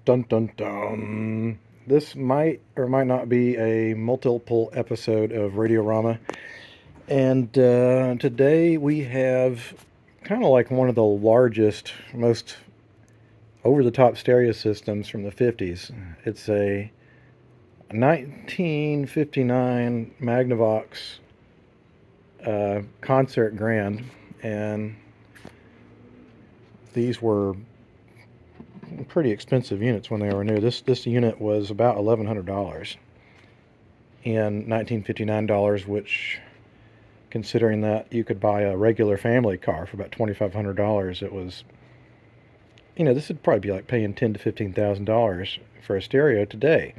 Dun dun dun. This might or might not be a multiple episode of Radiorama. And today we have kind of like one of the largest, most over the top stereo systems from the 50s. It's a 1959 Magnavox concert grand. And these were pretty expensive units when they were new. This unit was about $1,100 in 1959 dollars, which, considering that you could buy a regular family car for about $2,500, it was, this would probably be like paying $10,000 to $15,000 for a stereo today.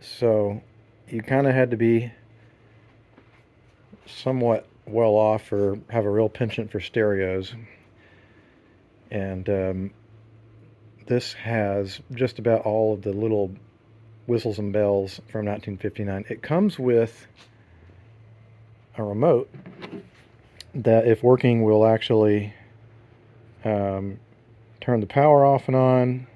So you kind of had to be somewhat well off or have a real penchant for stereos. And this has just about all of the little whistles and bells from 1959. It comes with a remote that, if working, will actually turn the power off and on.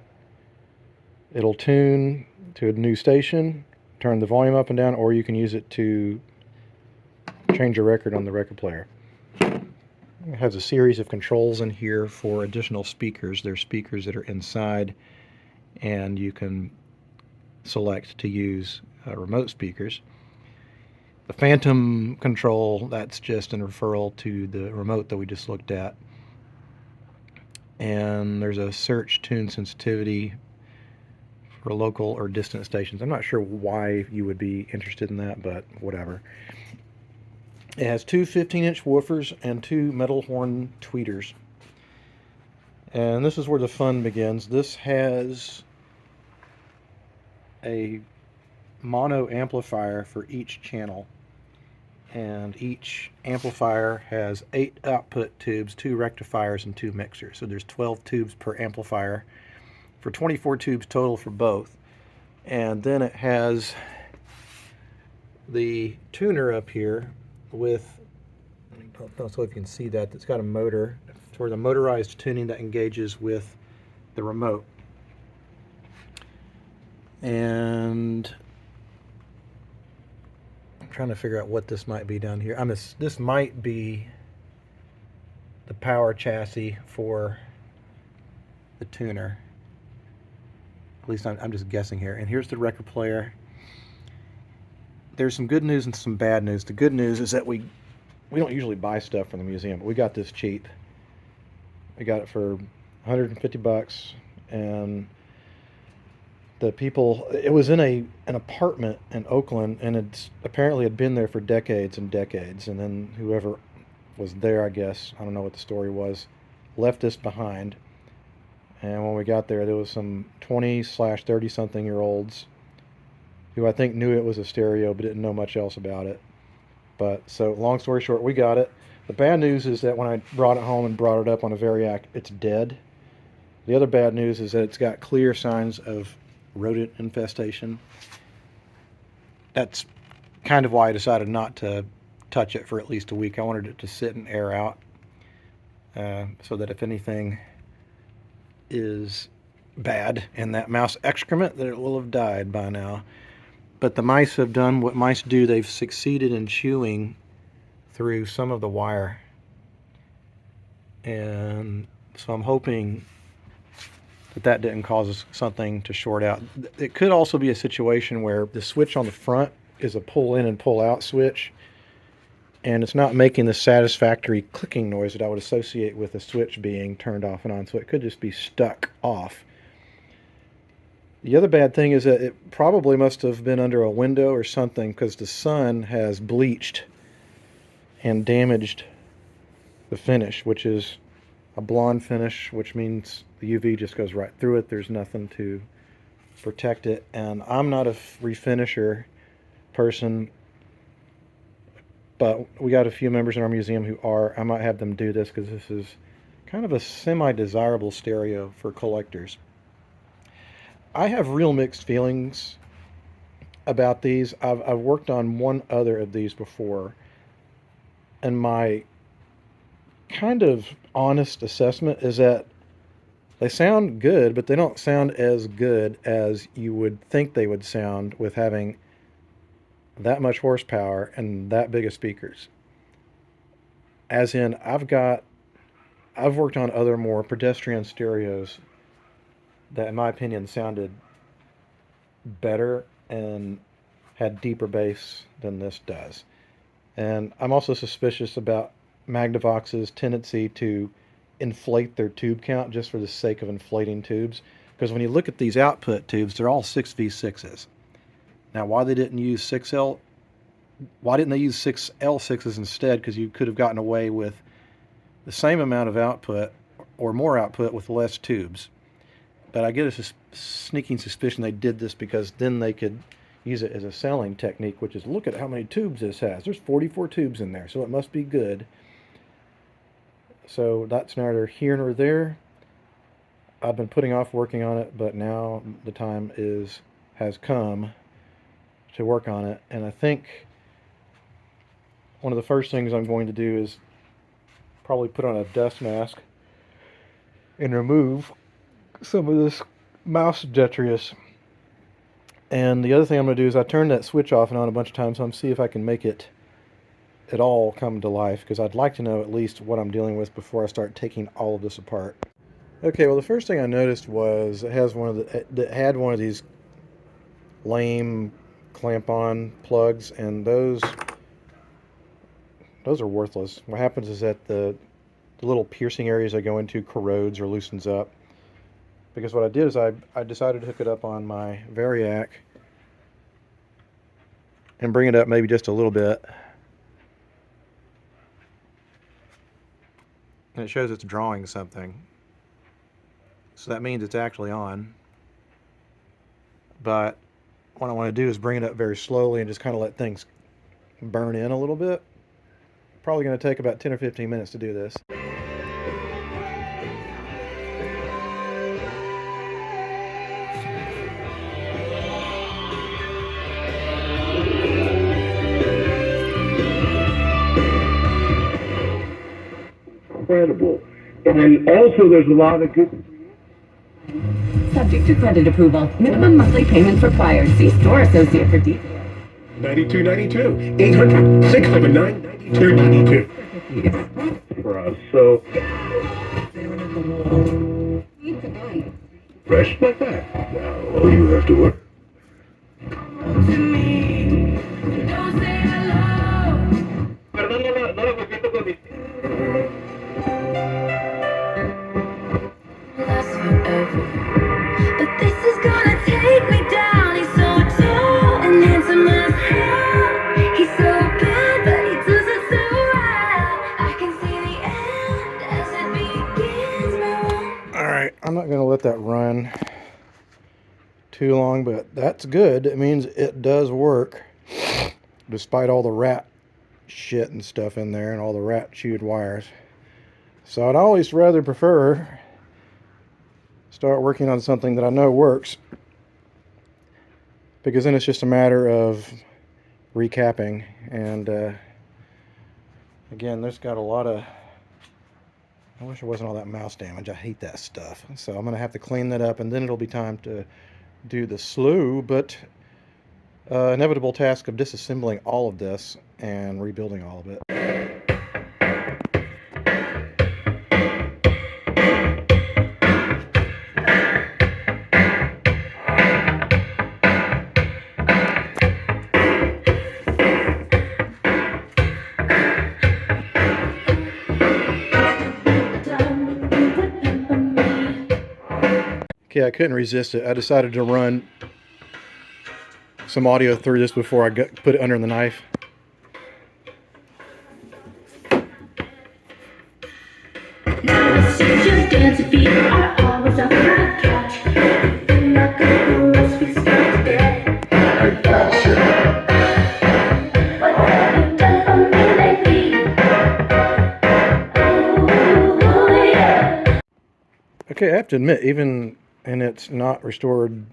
It'll tune to a new station, turn the volume up and down, or you can use it to change a record on the record player. It has a series of controls in here for additional speakers. There's speakers that are inside, and you can select to use remote speakers. The phantom control, that's just a referral to the remote that we just looked at. And there's a search tune sensitivity for local or distant stations. I'm not sure why you would be interested in that, but whatever. It has two 15-inch woofers and two metal horn tweeters. And this is where the fun begins. This has a mono amplifier for each channel. And each amplifier has 8 output tubes, 2 rectifiers, and 2 mixers. So there's 12 tubes per amplifier for 24 tubes total for both. And then it has the tuner up here with, I don't know if you can see that, it's got a motor for the motorized tuning that engages with the remote. And I'm trying to figure out what this might be down here. This might be the power chassis for the tuner. At least I'm just guessing here. And here's the record player. There's some good news and some bad news. The good news is that we don't usually buy stuff from the museum, but we got this cheap. We got it for $150, and the people, it was in an apartment in Oakland, and it's apparently had been there for decades and decades. And then whoever was there, I guess, I don't know what the story was, left this behind. And when we got there was some 20/30 something year olds who I think knew it was a stereo but didn't know much else about it. But so, long story short, we got it. The bad news is that when I brought it home and brought it up on a Variac, it's dead. The other bad news is that it's got clear signs of rodent infestation. That's kind of why I decided not to touch it for at least a week. I wanted it to sit and air out, so that if anything is bad in that mouse excrement, that it will have died by now. But the mice have done what mice do. They've succeeded in chewing through some of the wire. And so I'm hoping that didn't cause something to short out. It could also be a situation where the switch on the front is a pull in and pull out switch, and it's not making the satisfactory clicking noise that I would associate with a switch being turned off and on. So it could just be stuck off. The other bad thing is that it probably must have been under a window or something, because the sun has bleached and damaged the finish, which is a blonde finish, which means the UV just goes right through it. There's nothing to protect it. And I'm not a refinisher person, but we got a few members in our museum who are. I might have them do this, because this is kind of a semi-desirable stereo for collectors. I have real mixed feelings about these. I've worked on one other of these before, and my kind of honest assessment is that They sound good, but they don't sound as good as you would think they would sound with having that much horsepower and that big of speakers. As in, I've worked on other more pedestrian stereos that, in my opinion, sounded better and had deeper bass than this does. And I'm also suspicious about Magnavox's tendency to inflate their tube count just for the sake of inflating tubes. Because when you look at these output tubes, they're all 6V6s. Now, why didn't they use 6L6s instead? Because you could have gotten away with the same amount of output or more output with less tubes. But I get a sneaking suspicion they did this because then they could use it as a selling technique, which is, look at how many tubes this has. There's 44 tubes in there, so it must be good. So that's neither here nor there. I've been putting off working on it, but now the time has come to work on it. And I think one of the first things I'm going to do is probably put on a dust mask and remove some of this mouse detritus. And the other thing I'm going to do is I turn that switch off and on a bunch of times, so I'm see if I can make it at all come to life, because I'd like to know at least what I'm dealing with before I start taking all of this apart. Okay, well, the first thing I noticed was it had one of these lame clamp-on plugs, and those are worthless. What happens is that the little piercing areas I go into corrodes or loosens up. Because what I did is I decided to hook it up on my Variac and bring it up maybe just a little bit. And it shows it's drawing something. So that means it's actually on. But what I want to do is bring it up very slowly and just kind of let things burn in a little bit. Probably going to take about 10 or 15 minutes to do this. Incredible. And also there's a lot of good... Subject to credit approval. Minimum monthly payments required. See store associate for details. 9292. 800 679 9292. For us, so... Fresh like that. Now all you have to work. Perdón, no lo consiento con mi... But this is gonna take me down. He's so tall and handsome as hell. He's so bad, but he does it so well. I can see the end as it begins. Alright, I'm not going to let that run too long, but that's good. It means it does work, despite all the rat shit and stuff in there and all the rat chewed wires. So I'd always rather prefer start working on something that I know works, because then it's just a matter of recapping. And again, there's got a lot of, I wish there wasn't all that mouse damage. I hate that stuff. So I'm going to have to clean that up, and then it'll be time to do the slow but inevitable task of disassembling all of this and rebuilding all of it. Okay, I couldn't resist it. I decided to run some audio through this before I put it under the knife. Okay, I have to admit, even in its not restored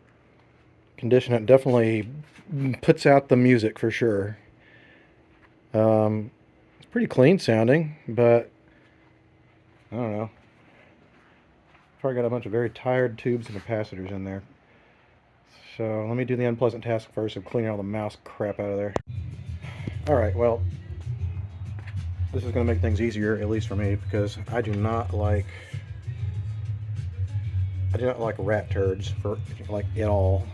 condition, it definitely puts out the music for sure. It's pretty clean sounding, but I don't know. Probably got a bunch of very tired tubes and capacitors in there. So let me do the unpleasant task first of cleaning all the mouse crap out of there. Alright, well, this is going to make things easier, at least for me, because I do not like rat turds for like at all.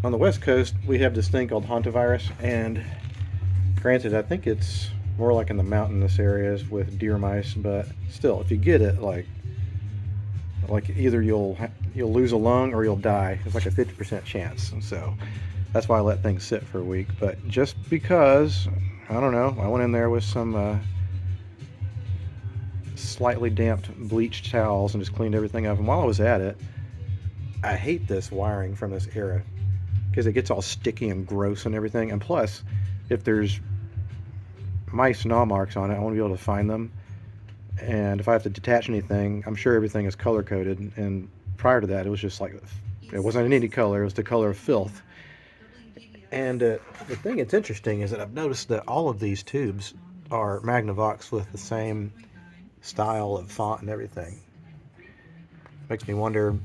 On the West Coast, we have this thing called hantavirus, and granted, I think it's more like in the mountainous areas with deer mice, but still, if you get it, like either you'll lose a lung or you'll die. It's like a 50% chance, and so that's why I let things sit for a week. But just because, I don't know, I went in there with some slightly damped bleached towels and just cleaned everything up. And while I was at it, I hate this wiring from this era because it gets all sticky and gross and everything. And plus, if there's mice gnaw marks on it, I want to be able to find them. And if I have to detach anything, I'm sure everything is color coded. And prior to that, it was just like, it wasn't in any color, it was the color of filth. And the thing that's interesting is that I've noticed that all of these tubes are Magnavox with the same style of font and everything. Makes me wonder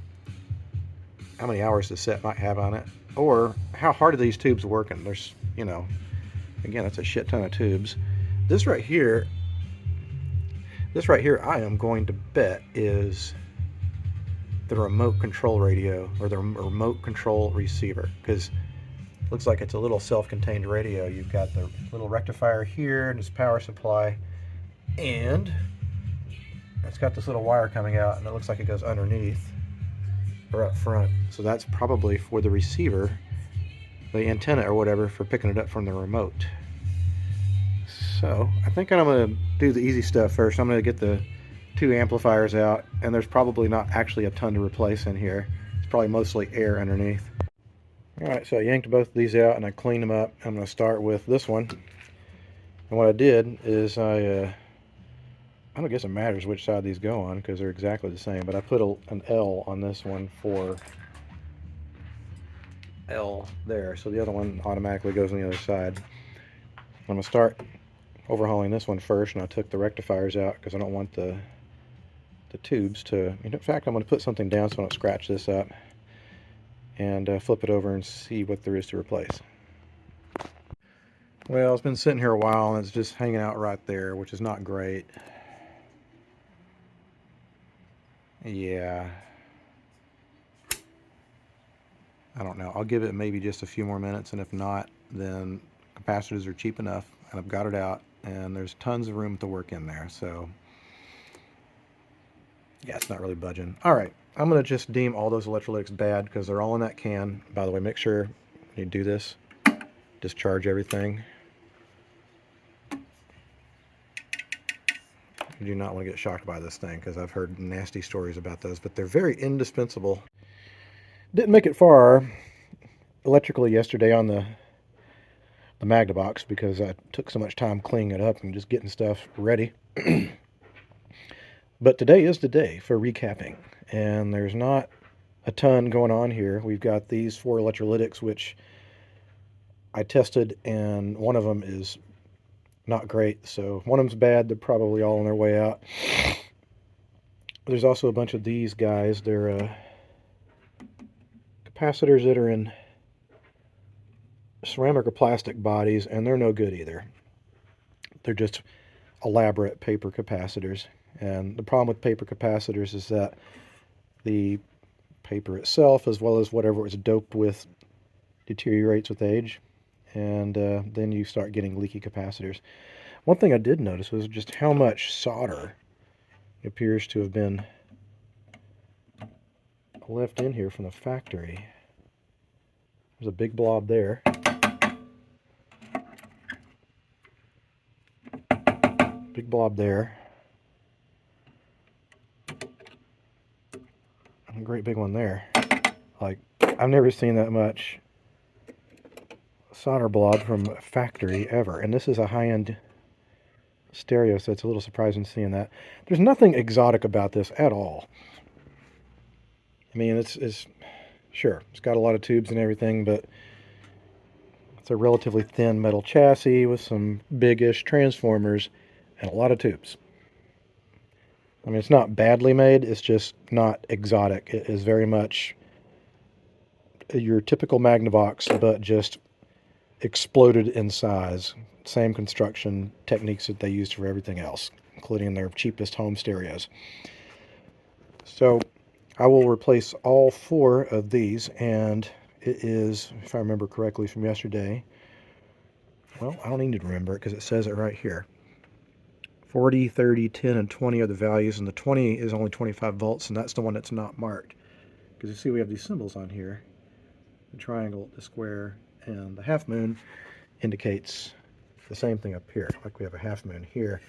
how many hours the set might have on it, or how hard are these tubes working. There's, you know, again, that's a shit ton of tubes. This right here I am going to bet is the remote control radio or the remote control receiver, because it looks like it's a little self-contained radio. You've got the little rectifier here and this power supply, and it's got this little wire coming out, and it looks like it goes underneath or up front. So that's probably for the receiver, the antenna or whatever, for picking it up from the remote. So I think I'm going to do the easy stuff first. I'm going to get the 2 amplifiers out, and there's probably not actually a ton to replace in here. It's probably mostly air underneath. Alright, so I yanked both of these out and I cleaned them up. I'm going to start with this one. And what I did is I don't guess it matters which side these go on because they're exactly the same, but I put an L on this one for L there, so the other one automatically goes on the other side. I'm going to start overhauling this one first, and I took the rectifiers out because I don't want the tubes to, in fact, I'm going to put something down so I don't scratch this up, and flip it over and see what there is to replace. Well, it's been sitting here a while and it's just hanging out right there, which is not great. Yeah, I don't know. I'll give it maybe just a few more minutes, and if not, then capacitors are cheap enough, and I've got it out, and there's tons of room to work in there, so yeah, it's not really budging. Alright, I'm going to just deem all those electrolytics bad because they're all in that can. By the way, make sure you do this. Discharge everything. You do not want to get shocked by this thing because I've heard nasty stories about those, but they're very indispensable. Didn't make it far electrically yesterday on the Magnavox because I took so much time cleaning it up and just getting stuff ready. But today is the day for recapping, and there's not a ton going on here. We've got these 4 electrolytics, which I tested, and one of them is not great. So one of them's bad. They're probably all on their way out. There's also a bunch of these guys. They're capacitors that are in ceramic or plastic bodies, and they're no good either. They're just elaborate paper capacitors. And the problem with paper capacitors is that the paper itself, as well as whatever it's doped with, deteriorates with age, and then you start getting leaky capacitors. One thing I did notice was just how much solder appears to have been left in here from the factory. There's a big blob there. Big blob there. A great big one there. Like, I've never seen that much solder blob from a factory ever. And this is a high-end stereo, so it's a little surprising seeing that. There's nothing exotic about this at all. I mean, it's sure, it's got a lot of tubes and everything, but it's a relatively thin metal chassis with some big-ish transformers and a lot of tubes. I mean, it's not badly made, it's just not exotic. It is very much your typical Magnavox, but just exploded in size. Same construction techniques that they used for everything else, including their cheapest home stereos. So I will replace all 4 of these, and it is, if I remember correctly from yesterday, well, I don't need to remember it because it says it right here. 40, 30, 10, and 20 are the values, and the 20 is only 25 volts, and that's the one that's not marked. Because you see we have these symbols on here. The triangle, the square, and the half moon indicates the same thing up here. Like we have a half moon here.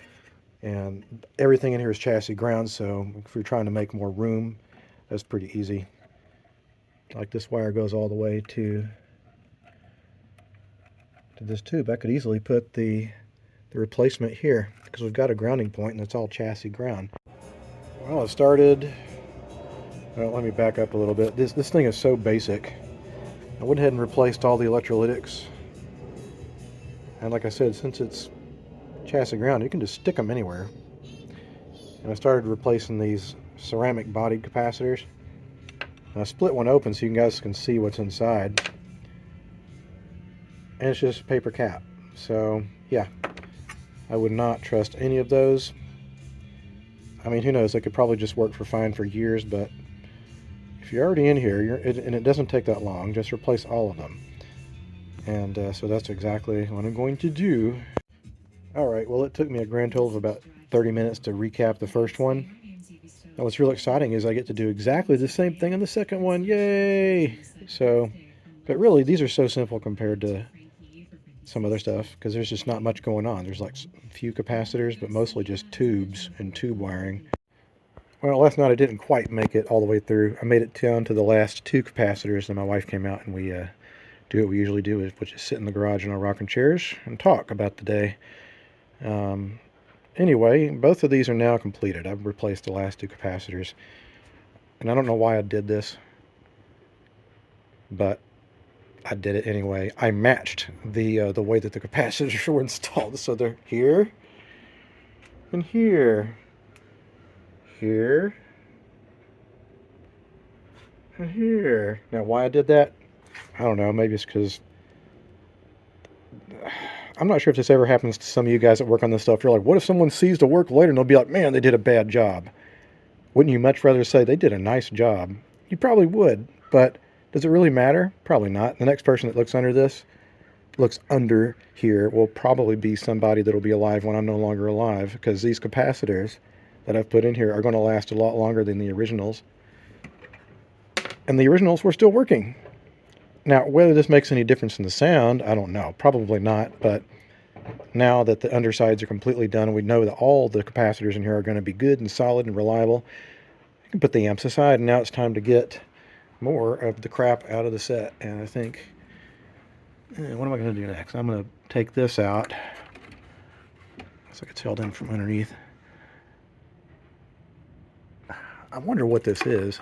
And everything in here is chassis ground, so if you're trying to make more room, that's pretty easy. Like this wire goes all the way to this tube. I could easily put the replacement here because we've got a grounding point and it's all chassis ground. Well, it started. Well, let me back up a little bit. This thing is so basic. I went ahead and replaced all the electrolytics. And like I said, since it's chassis ground, you can just stick them anywhere. And I started replacing these ceramic bodied capacitors. And I split one open so you guys can see what's inside. And it's just a paper cap. So yeah, I would not trust any of those. I mean, who knows, they could probably just work fine for years, but if you're already in here, and it doesn't take that long, just replace all of them. And so that's exactly what I'm going to do. Alright, well, it took me a grand total of about 30 minutes to recap the first one. Now what's real exciting is I get to do exactly the same thing in the second one. Yay! So, but really, these are so simple compared to some other stuff, because there's just not much going on. There's like a few capacitors, but mostly just tubes and tube wiring. Well, last night I didn't quite make it all the way through. I made it down to the last 2 capacitors, and my wife came out, and we do what we usually do, which is sit in the garage in our rocking chairs and talk about the day. Anyway, both of these are now completed. I've replaced the last 2 capacitors, and I don't know why I did this, but I did it anyway. I matched the way that the capacitors were installed, so they're here and here. Here and here. Now, why I did that, I don't know. Maybe it's because I'm not sure if this ever happens to some of you guys that work on this stuff. You're like, what if someone sees the work later and they'll be like, man, they did a bad job? Wouldn't you much rather say they did a nice job? You probably would, but does it really matter? Probably not. The next person that looks under here will probably be somebody that'll be alive when I'm no longer alive, because these capacitors that I've put in here are going to last a lot longer than the originals. And the originals were still working. Now, whether this makes any difference in the sound, I don't know. Probably not, but now that the undersides are completely done, and we know that all the capacitors in here are going to be good and solid and reliable, I can put the amps aside, and now it's time to get more of the crap out of the set. And I think, what am I going to do next? I'm going to take this out. Looks like it's held in from underneath. I wonder what this is.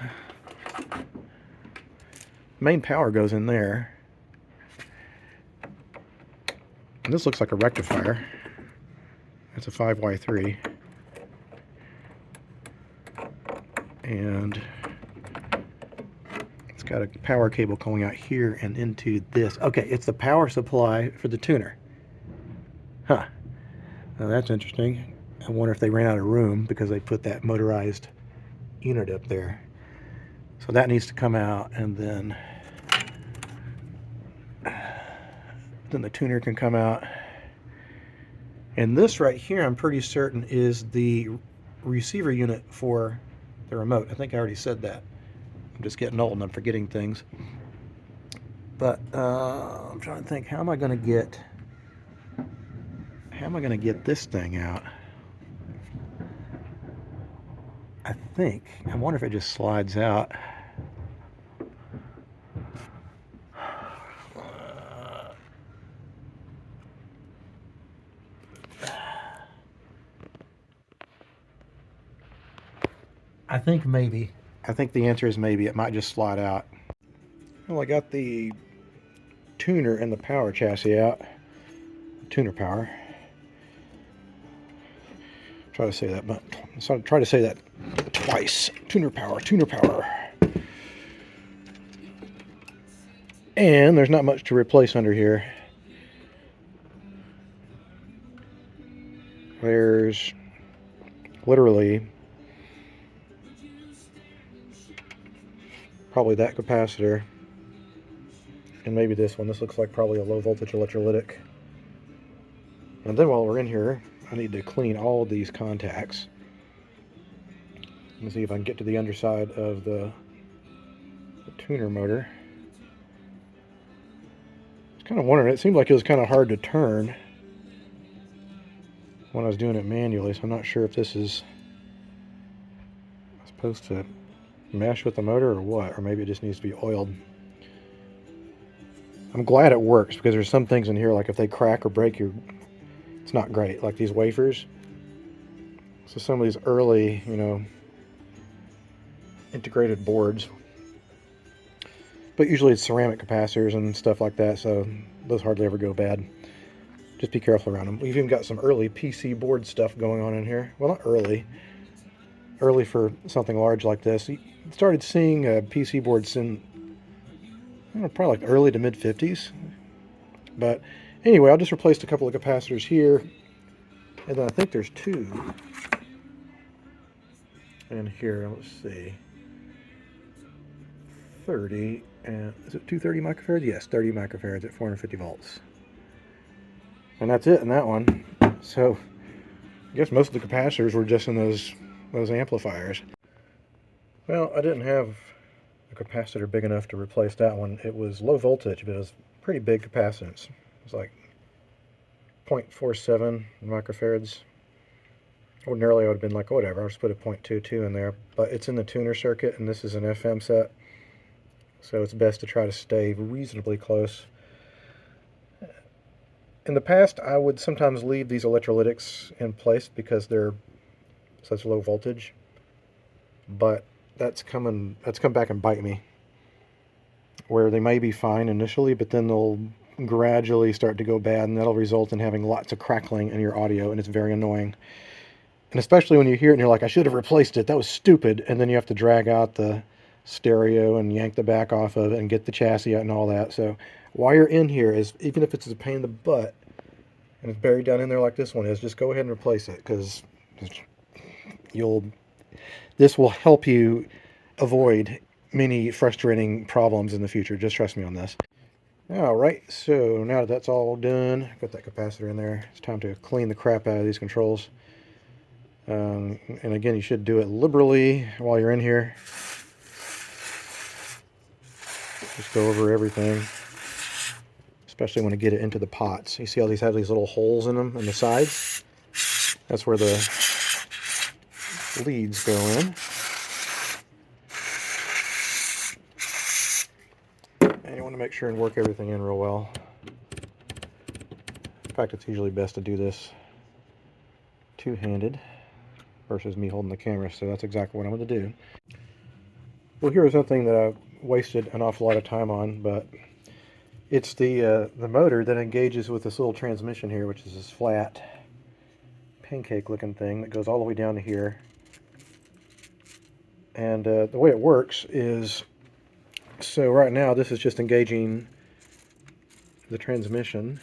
Main power goes in there. And this looks like a rectifier. It's a 5Y3. And it's got a power cable going out here and into this. Okay, it's the power supply for the tuner. Huh. Now that's interesting. I wonder if they ran out of room because they put that motorized unit up there. So that needs to come out, and then the tuner can come out. And this right here, I'm pretty certain, is the receiver unit for the remote. I think I already said that. I'm just getting old and I'm forgetting things. But I'm trying to think, how am I going to get this thing out? I wonder if it just slides out. I think maybe. I think the answer is maybe. It might just slide out. Well, I got the tuner and the power chassis out. Tuner power. Try to say that, but so try to say that twice. Tuner power, tuner power. And there's not much to replace under here. There's literally probably that capacitor, and maybe this one. This looks like probably a low voltage electrolytic. And then while we're in here, I need to clean all these contacts. Let me see if I can get to the underside of the tuner motor. I was kind of wondering, it seemed like it was kind of hard to turn when I was doing it manually, so I'm not sure if this is supposed to mesh with the motor or what, or maybe it just needs to be oiled. I'm glad it works, because there's some things in here, like if they crack or break, it's not great, like these wafers. So some of these early, you know, integrated boards, but usually it's ceramic capacitors and stuff like that, so those hardly ever go bad. Just be careful around them. We've even got some early PC board stuff going on in here. Well, not early. Early for something large like this. You started seeing PC boards in, I don't know, probably like early to mid 50s. But anyway, I just replaced a couple of capacitors here, and then I think there's two in here. Let's see, 30, and is it 230 microfarads? Yes, 30 microfarads at 450 volts. And that's it in that one. So I guess most of the capacitors were just in those amplifiers. Well, I didn't have a capacitor big enough to replace that one. It was low voltage, but it was pretty big capacitance. It was like 0.47 microfarads. Ordinarily I would have been like, whatever, I'll just put a 0.22 in there. But it's in the tuner circuit, and this is an FM set, so it's best to try to stay reasonably close. In the past, I would sometimes leave these electrolytics in place because they're such low voltage, but that's come back and bite me, where they may be fine initially, but then they'll gradually start to go bad, and that'll result in having lots of crackling in your audio, and it's very annoying. And especially when you hear it and you're like, I should have replaced it, that was stupid, and then you have to drag out the stereo and yank the back off of it and get the chassis out and all that. So while you're in here, is even if it's a pain in the butt and it's buried down in there like this one is, just go ahead and replace it, because this will help you avoid many frustrating problems in the future. Just trust me on this. Alright, so now that that's all done, got that capacitor in there, it's time to clean the crap out of these controls. And again, you should do it liberally while you're in here. Just go over everything, especially when you get it into the pots. You see how these have these little holes in them on the sides? That's where the leads go in. And you want to make sure and work everything in real well. In fact, it's usually best to do this two-handed versus me holding the camera, so that's exactly what I'm going to do. Well, here's something that I wasted an awful lot of time on, but it's the motor that engages with this little transmission here, which is this flat pancake looking thing that goes all the way down to here. And the way it works is, so right now this is just engaging the transmission,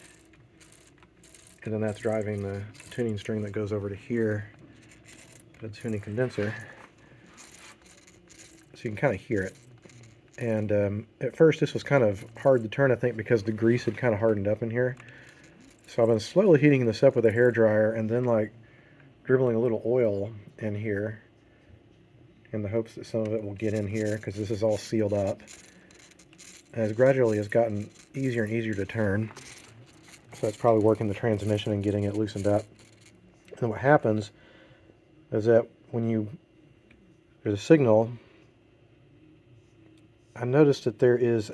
and then that's driving the tuning string that goes over to here, the tuning condenser, so you can kind of hear it. And at first this was kind of hard to turn, I think, because the grease had kind of hardened up in here. So I've been slowly heating this up with a hairdryer, and then like dribbling a little oil in here in the hopes that some of it will get in here, because this is all sealed up. And it gradually has gotten easier and easier to turn. So it's probably working the transmission and getting it loosened up. And what happens is that when there's a signal, I noticed that there is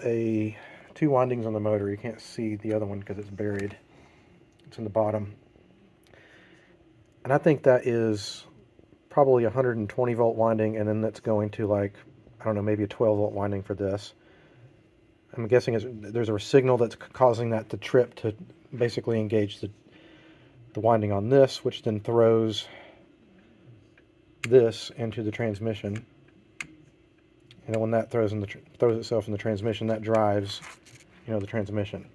two windings on the motor. You can't see the other one because it's buried. It's in the bottom. And I think that is probably a 120 volt winding, and then that's going to, like, I don't know, maybe a 12 volt winding for this. I'm guessing there's a signal that's causing that to trip to basically engage the winding on this, which then throws this into the transmission. And then when that throws itself in the transmission, that drives, the transmission.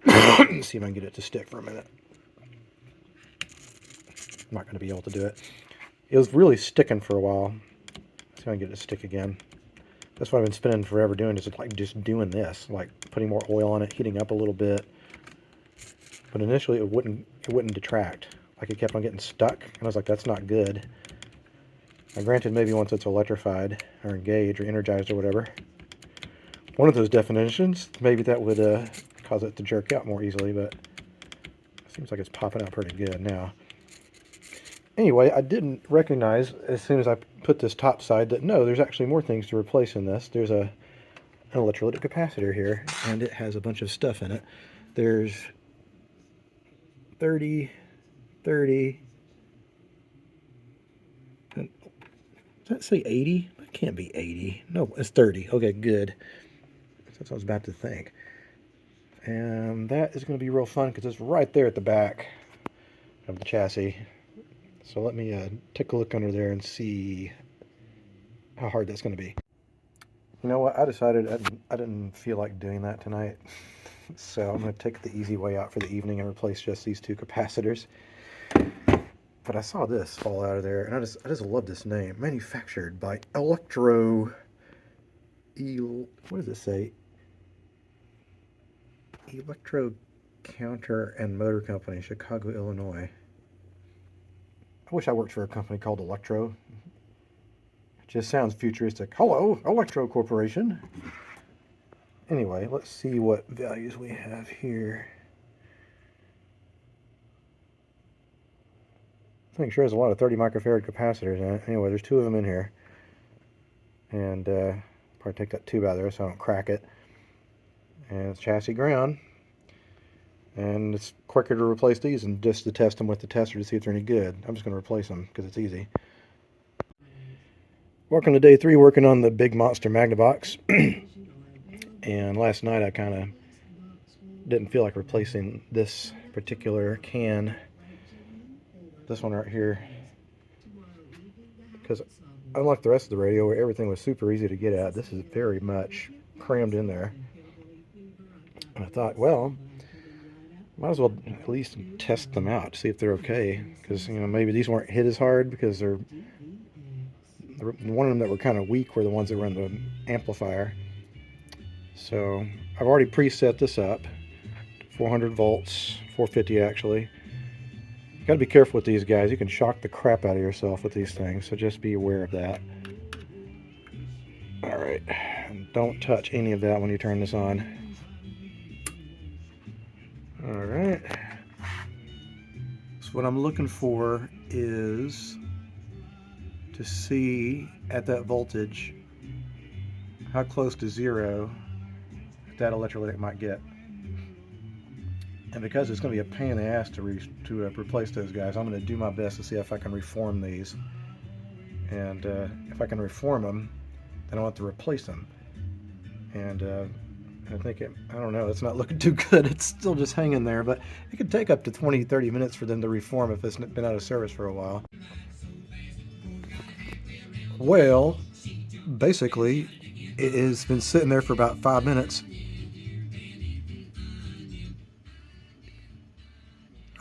Let's see if I can get it to stick for a minute. I'm not going to be able to do it. It was really sticking for a while. Let's see if I can get it to stick again. That's what I've been spending forever doing, is like just doing this, like putting more oil on it, heating up a little bit. But initially it wouldn't detract. Like it kept on getting stuck, and I was like, that's not good. Now granted, maybe once it's electrified or engaged or energized or whatever, one of those definitions, maybe that would cause it to jerk out more easily, but it seems like it's popping out pretty good now. Anyway, I didn't recognize as soon as I put this top side that no, there's actually more things to replace in this. There's an electrolytic capacitor here, and it has a bunch of stuff in it. There's 30, and does that say 80? That can't be 80. No, it's 30. Okay, good. That's what I was about to think. And that is going to be real fun because it's right there at the back of the chassis. So let me take a look under there and see how hard that's going to be. You know what? I decided I didn't feel like doing that tonight. So I'm going to take the easy way out for the evening and replace just these two capacitors. But I saw this fall out of there, and I just love this name. Manufactured by what does it say? Electro Counter and Motor Company, Chicago, Illinois. I wish I worked for a company called Electro. It just sounds futuristic. Hello, Electro Corporation. Anyway, let's see what values we have here. I think sure has a lot of 30 microfarad capacitors in it. Anyway, there's two of them in here. And probably take that tube out of there so I don't crack it. And it's chassis ground. And it's quicker to replace these than just to test them with the tester to see if they're any good. I'm just going to replace them because it's easy. Welcome to day 3, working on the big monster Magnavox. And last night I kind of didn't feel like replacing this particular can. This one right here. Because unlike the rest of the radio where everything was super easy to get at, this is very much crammed in there. And I thought, well, might as well at least test them out to see if they're okay, because maybe these weren't hit as hard because they're one of them that were kind of weak were the ones that were in the amplifier. So I've already preset this up, 400 volts, 450 actually. Got to be careful with these guys. You can shock the crap out of yourself with these things, so just be aware of that. All right, and don't touch any of that when you turn this on. Alright, so what I'm looking for is to see at that voltage how close to zero that electrolytic might get. And because it's going to be a pain in the ass to replace those guys, I'm going to do my best to see if I can reform these. And if I can reform them, then I'll have to replace them. And I think I don't know, it's not looking too good. It's still just hanging there, but it could take up to 20-30 minutes for them to reform if it's been out of service for a while. Well, basically, it has been sitting there for about 5 minutes.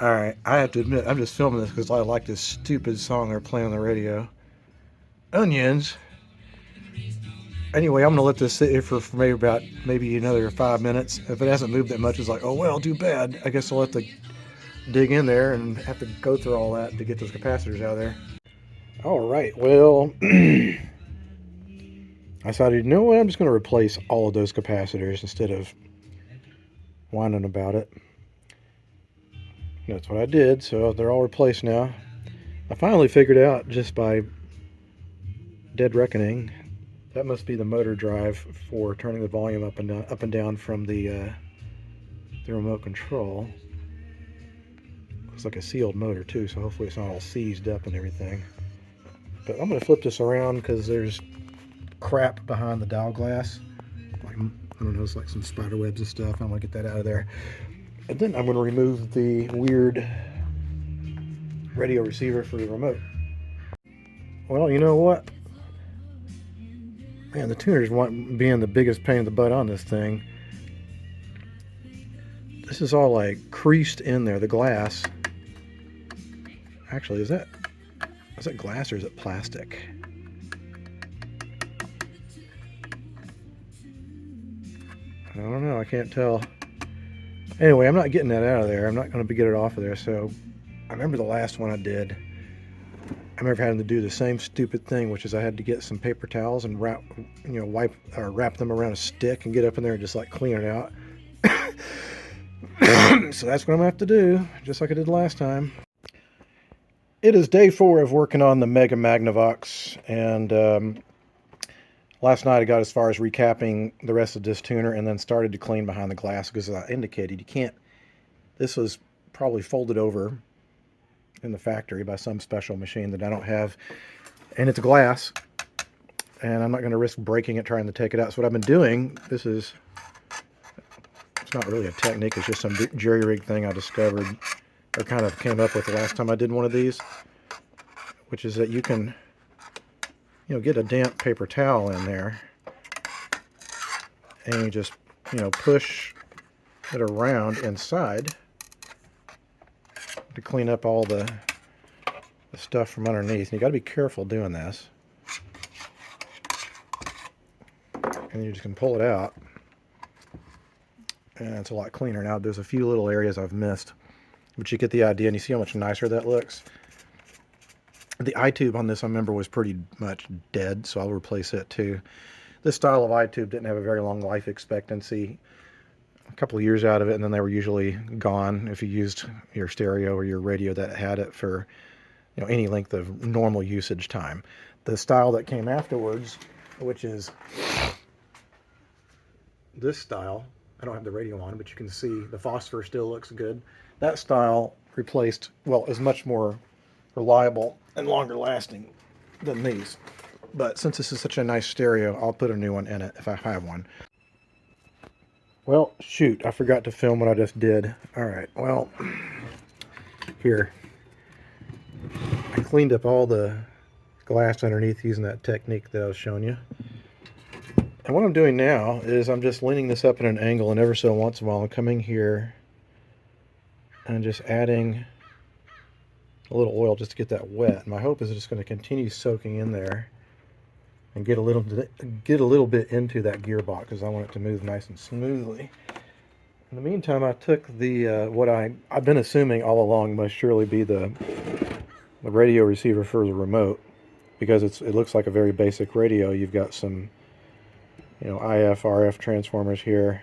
Alright, I have to admit, I'm just filming this because I like this stupid song they're playing on the radio. Onions. Anyway, I'm going to let this sit here for maybe another 5 minutes. If it hasn't moved that much, it's like, oh well, too bad. I guess I'll have to dig in there and have to go through all that to get those capacitors out of there. Alright, well, I decided, you know what, I'm just going to replace all of those capacitors instead of whining about it. That's what I did, so they're all replaced now. I finally figured out, just by dead reckoning, that must be the motor drive for turning the volume up and down from the remote control. Looks like a sealed motor too, so hopefully it's not all seized up and everything. But I'm going to flip this around because there's crap behind the dial glass. Like, I don't know, it's like some spider webs and stuff. I'm going to get that out of there. And then I'm going to remove the weird radio receiver for the remote. Well, you know what? Man, the tuner's being the biggest pain in the butt on this thing. This is all like creased in there. The glass. Actually, is that glass or is it plastic? I don't know. I can't tell. Anyway, I'm not getting that out of there. I'm not going to get it off of there. So I remember the last one I did. I remember having to do the same stupid thing, which is I had to get some paper towels and wrap them around a stick and get up in there and just like clean it out. So that's what I'm going to have to do, just like I did last time. It is day 4 of working on the Mega Magnavox, and last night I got as far as recapping the rest of this tuner and then started to clean behind the glass because, as I indicated, you can't. This was probably folded over in the factory by some special machine that I don't have, and it's glass, and I'm not going to risk breaking it trying to take it out. So what I've been doing, it's not really a technique, it's just some jerry-rig thing I discovered, or kind of came up with the last time I did one of these, which is that you can, get a damp paper towel in there, and you just, push it around inside to clean up all the stuff from underneath. And you got to be careful doing this. And you just can pull it out, and it's a lot cleaner now. There's a few little areas I've missed, but you get the idea, and you see how much nicer that looks. The eye tube on this, I remember, was pretty much dead, so I'll replace it too. This style of eye tube didn't have a very long life expectancy. A couple of years out of it, and then they were usually gone if you used your stereo or your radio that had it for any length of normal usage time. The style that came afterwards, which is this style, I don't have the radio on, but you can see the phosphor still looks good. That style replaced, well, is much more reliable and longer lasting than these. But since this is such a nice stereo, I'll put a new one in it if I have one. Well, shoot, I forgot to film what I just did. Alright, well, here. I cleaned up all the glass underneath using that technique that I was showing you. And what I'm doing now is I'm just leaning this up at an angle, and ever so once in a while I'm coming here and just adding a little oil just to get that wet. And my hope is it's going to continue soaking in there and get a little bit into that gearbox, because I want it to move nice and smoothly. In the meantime, I took the what I've been assuming all along must surely be the radio receiver for the remote, because it looks like a very basic radio. You've got some IF, RF transformers here.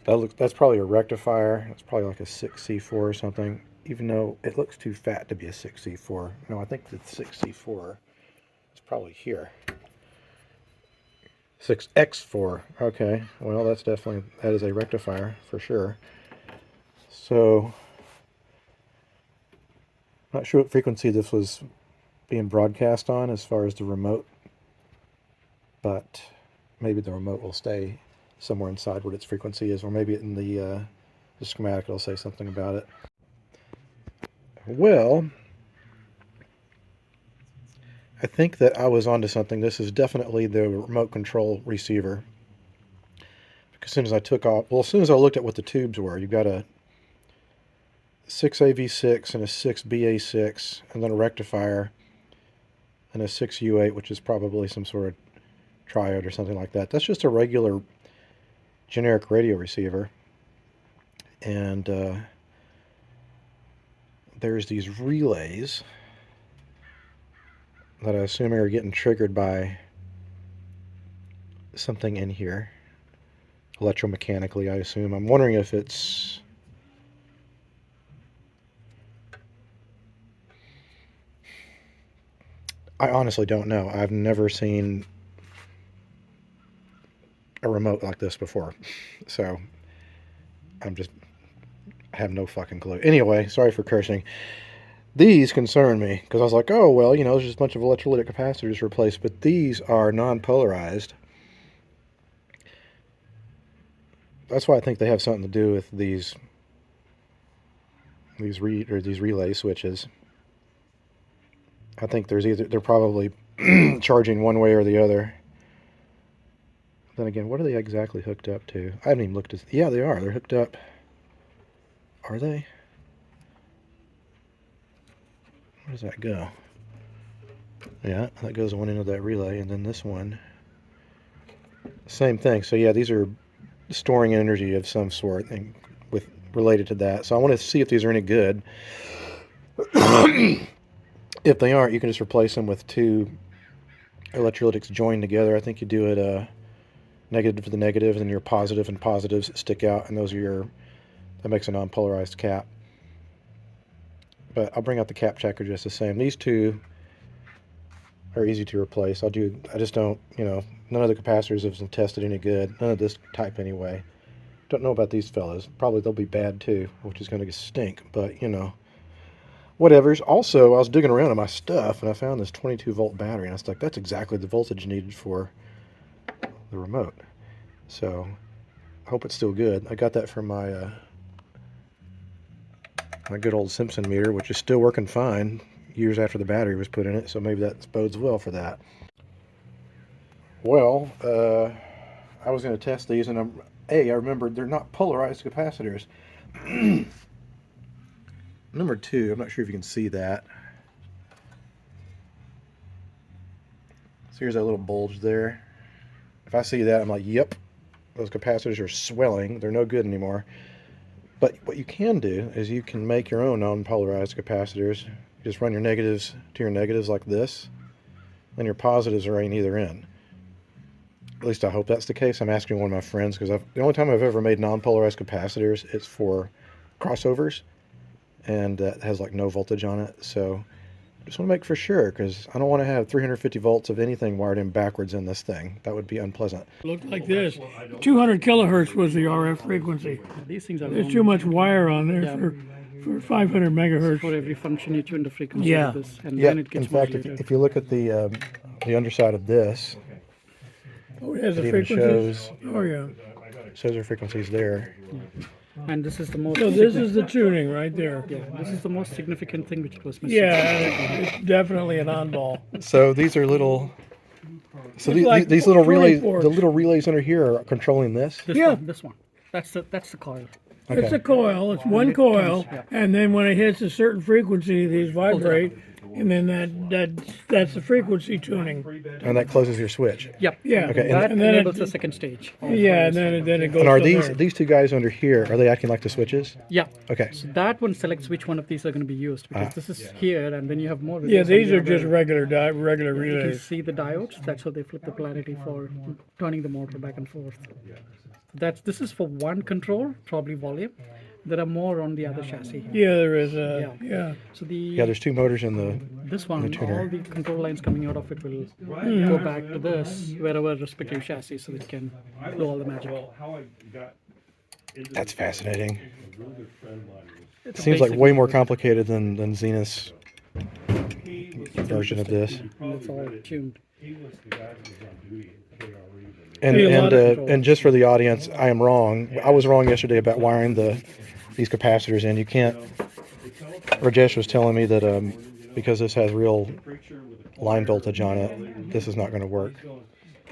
That's probably a rectifier. It's probably like a 6C4 or something, even though it looks too fat to be a 6C4. No, I think the 6C4 is probably here. 6X4. Okay, well, that is a rectifier for sure. So, not sure what frequency this was being broadcast on as far as the remote, but maybe the remote will stay somewhere inside what its frequency is, or maybe in the schematic it'll say something about it. Well, I think that I was onto something. This is definitely the remote control receiver. As soon as I looked at what the tubes were, you've got a 6AV6 and a 6BA6, and then a rectifier, and a 6U8, which is probably some sort of triode or something like that. That's just a regular generic radio receiver. And there's these relays that I assume are getting triggered by something in here, electromechanically, I assume. I'm wondering if it's... I honestly don't know. I've never seen a remote like this before, so I have no fucking clue. Anyway, sorry for cursing. These concern me, because I was like, oh, well, there's just a bunch of electrolytic capacitors replaced, but these are non-polarized. That's why I think they have something to do with these relay switches. I think they're probably charging one way or the other. Then again, what are they exactly hooked up to? I haven't even looked at. Yeah, they are. They're hooked up. Are they? Where does that go? Yeah, that goes one end of that relay, and then this one. Same thing. So yeah, these are storing energy of some sort and related to that. So I want to see if these are any good. If they aren't, you can just replace them with two electrolytics joined together. I think you do it negative to the negative, and your positive and positives stick out, and that makes a non-polarized cap. But I'll bring out the cap checker just the same. These two are easy to replace. I just don't, none of the capacitors have been tested any good. None of this type anyway. Don't know about these fellas. Probably they'll be bad too, which is going to stink, but whatever's. Also, I was digging around in my stuff and I found this 22 volt battery, and I was like, that's exactly the voltage needed for the remote. So I hope it's still good. I got that from my my good old Simpson meter, which is still working fine years after the battery was put in it, so maybe that bodes well for that. Well, I was going to test these, and I remembered they're not polarized capacitors. Number two, I'm not sure if you can see that. So here's that little bulge there. If I see that, I'm like, yep, those capacitors are swelling. They're no good anymore. But what you can do is you can make your own non-polarized capacitors. Just run your negatives to your negatives like this, and your positives are in either end. At least I hope that's the case. I'm asking one of my friends, because the only time I've ever made non-polarized capacitors, it's for crossovers, and that has like no voltage on it. So I just want to make for sure, because I don't want to have 350 volts of anything wired in backwards in this thing. That would be unpleasant. Looked like this. 200 kilohertz was the RF frequency. These things are There's too much wire on there for 500 megahertz. for every function you tune the frequency Yeah. of this, and Yeah, then it in gets fact, modulated. if you look at the underside of this, Oh, it has it the even frequencies. shows Oh, yeah. their frequencies there. And this is the most. So this is the tuning right there. Yeah, this is the most significant thing which was missing. Yeah, it's definitely an on-ball. So these are little. So It's like these little 20 relays, ports. the little relays under here are controlling this. This one. That's the coil. It's a coil. It's one coil, yeah. and then when it hits a certain frequency, these vibrate, and then that's the frequency tuning. And that closes your switch. Yep. Yeah. Okay, That and then enables it, the second stage. yeah, and then it goes. And are from these there. these two guys under here, are they acting like the switches? Yeah. Okay. So that one selects which one of these are going to be used, because this is here, and then you have more. Yeah, relays on these the are just other- regular You can relays. see the diodes. That's how they flip the polarity for turning the motor back and forth. This is for one control, probably volume. There are more on the other chassis. Yeah, there is. Yeah. So Yeah, there's two motors in the. this one, tuner. all the control lines coming out of it will go back to this, wherever respective chassis, so it can do all the magic. That's fascinating. It's a Seems like basic- way more complicated than Zenith's version of this. and it's all tuned. And Yeah, a lot of and just for the audience, I am wrong. I was wrong yesterday about wiring these capacitors in. You can't. Rajesh was telling me that because this has real line voltage on it, this is not going to work.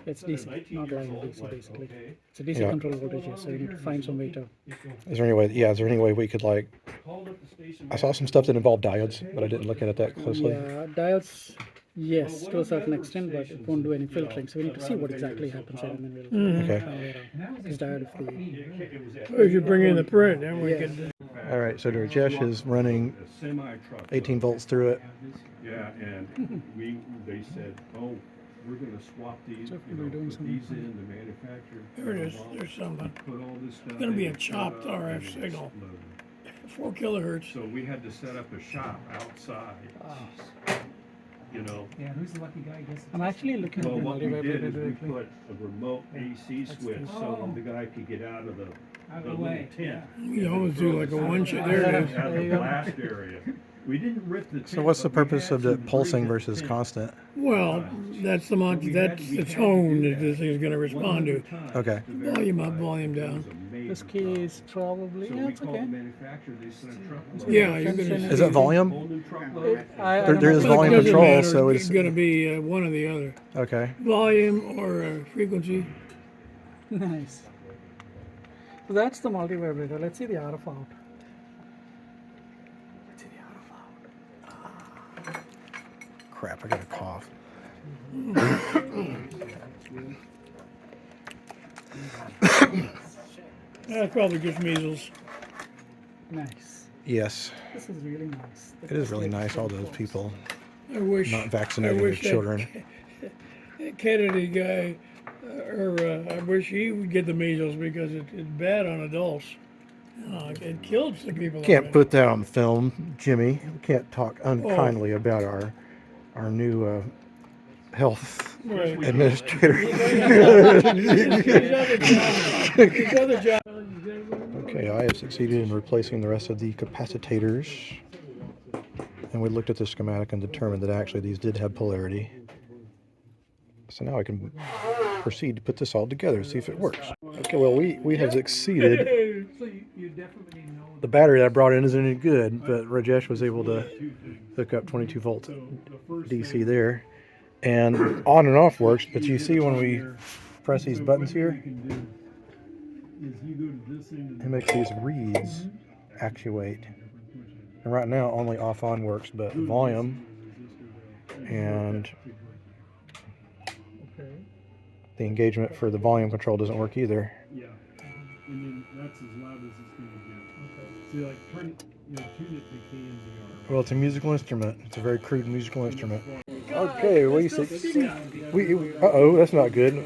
It's DC, not line DC, basically. It's a DC Yeah. control voltage, so you need to find some way to. Is there any way? Yeah, is there any way we could like? I saw some stuff that involved diodes, but I didn't look at it that closely. Yeah, diodes, yes, to a certain extent, but it won't do any filtering. So we need to see what exactly happens here, and then we'll Okay. this diode if the If you bring in the print, then we can. All right. So Rajesh is running 18 volts through it. Yeah, and they said, oh, we're gonna swap these, So if you we're know, doing put some- these in the manufacturer. There it is. There's something. Put all this stuff. It's gonna be a in, chopped and RF it signal. exploded. 4 kilohertz. So we had to set up a shop outside, you know. Yeah, who's the lucky guy? Guess I'm actually looking Well, at the what we did multivibrator is we directly. put a remote AC switch so the guy could get out of the little way, tent. You always do like a one shot. There it is. Out of the blast area. We didn't rip the tent. So what's the but we purpose had of the some pulsing debris versus in the tent. constant? Well, that's the tone that this thing is going to respond to. Okay. Volume up, volume down. It was made. This case probably, So yeah, we it's called okay. the manufacturer, they sent a truckload. Yeah, you're gonna. Is it volume? Whole new truckload. I There don't know is if Well, it volume doesn't control, matter. so It's it's going to be one or the other. okay. Volume or frequency. Nice. So that's the multi-vibrator. Let's see the RF out. Let's see the RF out. Crap, I got a cough. That's probably just measles. Nice. Yes, This is really nice. it is really nice. All those people I wish. not vaccinating I their wish that children. Kennedy guy, I wish he would get the measles because it's bad on adults. It kills the people. Can't already. put that on film, Jimmy. We can't talk unkindly about our new health Right. administrator. His other job. Okay, I have succeeded in replacing the rest of the capacitors. And we looked at the schematic and determined that actually these did have polarity. So now I can proceed to put this all together, see if it works. Okay, well, we have succeeded. So you definitely know. The battery that I brought in isn't any good, but Rajesh was able to hook up 22 volt DC there. And on and off works, but you see when we press these buttons here, it makes these reeds actuate. And right now only off on works, but volume and the engagement for the volume control doesn't work either. Yeah, and then that's as loud as it's gonna get. See, like, tune it to KNZR. Well, it's a musical instrument. It's a very crude musical instrument. Okay, we uh-oh, that's not good.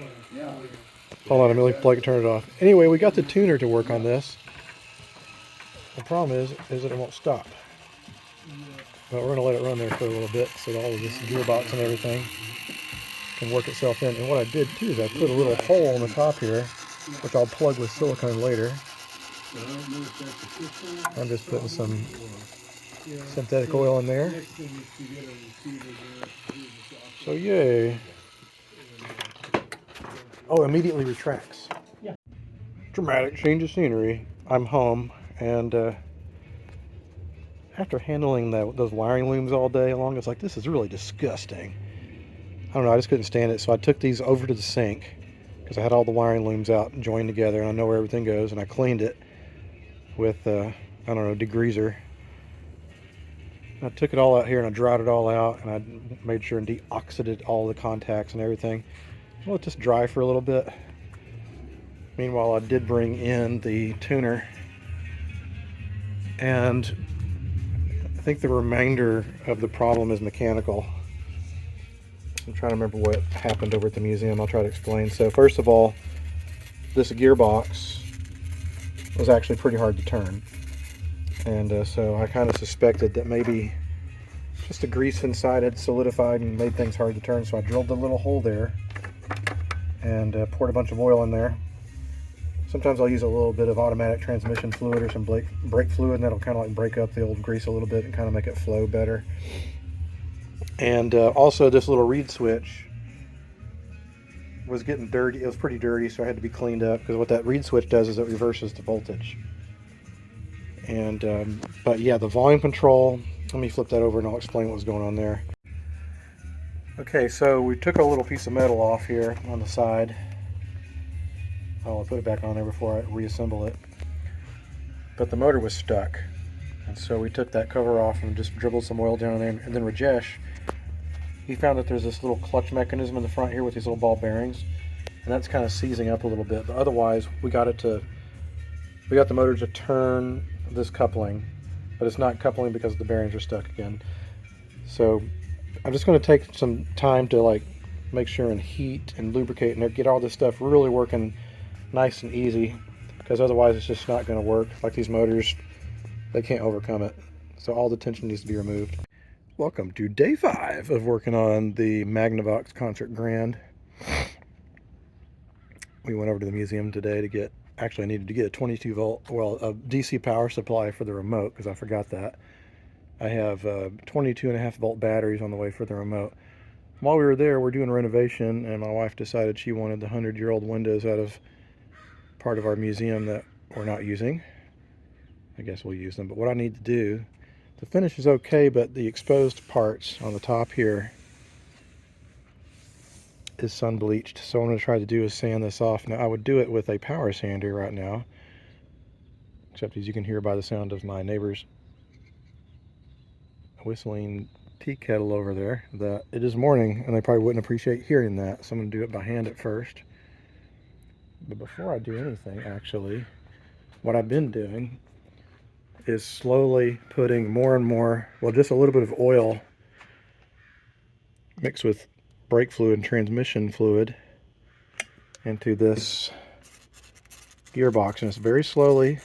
Hold on a minute, plug it, turn it off. Anyway, we got the tuner to work on this. The problem is that it won't stop. But we're gonna let it run there for a little bit so that all of this gearbox and everything can work itself in. And what I did too is I put a little hole on the top here, which I'll plug with silicone later. I'm just putting some synthetic oil in there. So yay. Oh, immediately retracts. Yeah. Dramatic change of scenery. I'm home, and after handling those wiring looms all day long, it's like, this is really disgusting. I don't know, I just couldn't stand it, so I took these over to the sink because I had all the wiring looms out and joined together, and I know where everything goes, and I cleaned it with, I don't know, degreaser. I took it all out here and I dried it all out, and I made sure and deoxidated all the contacts and everything. Let this dry for a little bit. Meanwhile, I did bring in the tuner, and I think the remainder of the problem is mechanical. I'm trying to remember what happened over at the museum. I'll try to explain. So first of all, this gearbox was actually pretty hard to turn. And so I kind of suspected that maybe just the grease inside had solidified and made things hard to turn. So I drilled a little hole there and poured a bunch of oil in there. Sometimes I'll use a little bit of automatic transmission fluid or some brake fluid, and that'll kind of like break up the old grease a little bit and kind of make it flow better. And also this little reed switch was getting dirty. It was pretty dirty, so I had to be cleaned up, because what that reed switch does is it reverses the voltage. And but yeah, the volume control, let me flip that over and I'll explain what was going on there. Okay, so we took a little piece of metal off here on the side. I'll put it back on there before I reassemble it. But the motor was stuck, and so we took that cover off and just dribbled some oil down there. And then Rajesh, he found that there's this little clutch mechanism in the front here with these little ball bearings, and that's kind of seizing up a little bit. But otherwise, we got the motor to turn this coupling, but it's not coupling because the bearings are stuck again. So I'm just going to take some time to like make sure and heat and lubricate and get all this stuff really working nice and easy, because otherwise it's just not going to work. Like these motors, they can't overcome it. So all the tension needs to be removed. Welcome to day 5 of working on the Magnavox Concert Grand. We went over to the museum today to get, actually I needed to get a 22 volt, well, a DC power supply for the remote, because I forgot that. I have 22.5 volt batteries on the way for the remote. While we were there, we're doing a renovation, and my wife decided she wanted the 100-year-old windows out of part of our museum that we're not using. I guess we'll use them. But what I need to do, the finish is okay, but the exposed parts on the top here is sun bleached. So what I'm going to try to do is sand this off. Now I would do it with a power sander right now, except as you can hear by the sound of my neighbor's whistling tea kettle over there, that it is morning and they probably wouldn't appreciate hearing that. So I'm going to do it by hand at first. But before I do anything, actually, what I've been doing is slowly putting more and more, well, just a little bit of oil mixed with brake fluid and transmission fluid into this gearbox, and it's very slowly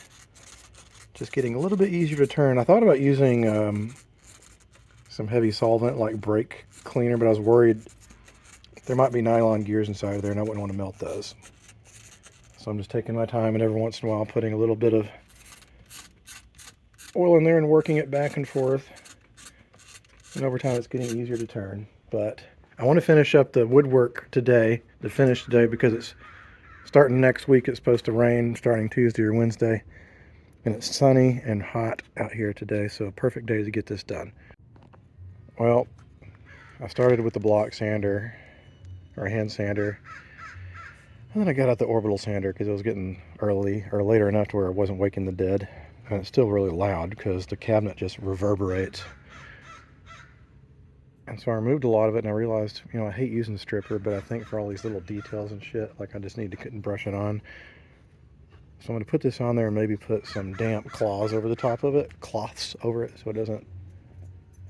just getting a little bit easier to turn. I thought about using some heavy solvent like brake cleaner, but I was worried there might be nylon gears inside of there and I wouldn't want to melt those. So I'm just taking my time and every once in a while putting a little bit of oil in there and working it back and forth. And over time it's getting easier to turn. But I want to finish up the woodwork today, the finish today, because it's starting next week. It's supposed to rain starting Tuesday or Wednesday. And it's sunny and hot out here today, so a perfect day to get this done. Well, I started with the block sander, or hand sander. And then I got out the orbital sander because it was getting early or later enough to where it wasn't waking the dead. And it's still really loud because the cabinet just reverberates. And so I removed a lot of it and I realized, I hate using the stripper, but I think for all these little details and shit, like I just need to brush it on. So I'm going to put this on there and maybe put some damp cloths over the top of it, cloths over it so it doesn't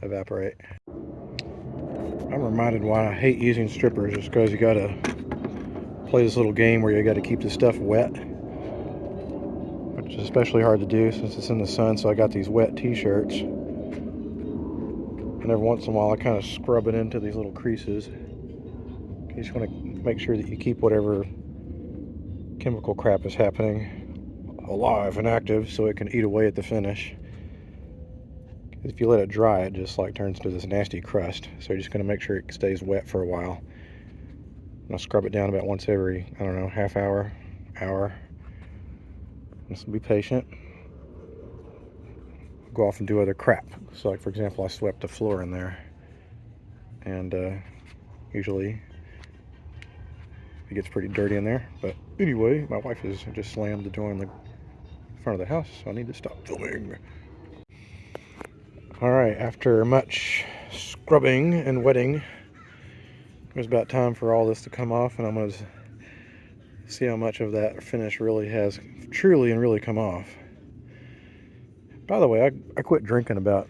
evaporate. I'm reminded why I hate using strippers, is because you got to play this little game where you got to keep the stuff wet, which is especially hard to do since it's in the sun. So I got these wet t-shirts, and every once in a while I kind of scrub it into these little creases. You just want to make sure that you keep whatever chemical crap is happening alive and active so it can eat away at the finish. If you let it dry, it just like turns into this nasty crust. So you're just going to make sure it stays wet for a while. I'll scrub it down about once every, I don't know, half hour, hour. Just be patient. Go off and do other crap. So like, for example, I swept the floor in there. And usually it gets pretty dirty in there. But anyway, my wife has just slammed the door in the front of the house, so I need to stop filming. Alright, after much scrubbing and wetting, it was about time for all this to come off, and I'm going to see how much of that finish really has truly and really come off. By the way, I quit drinking about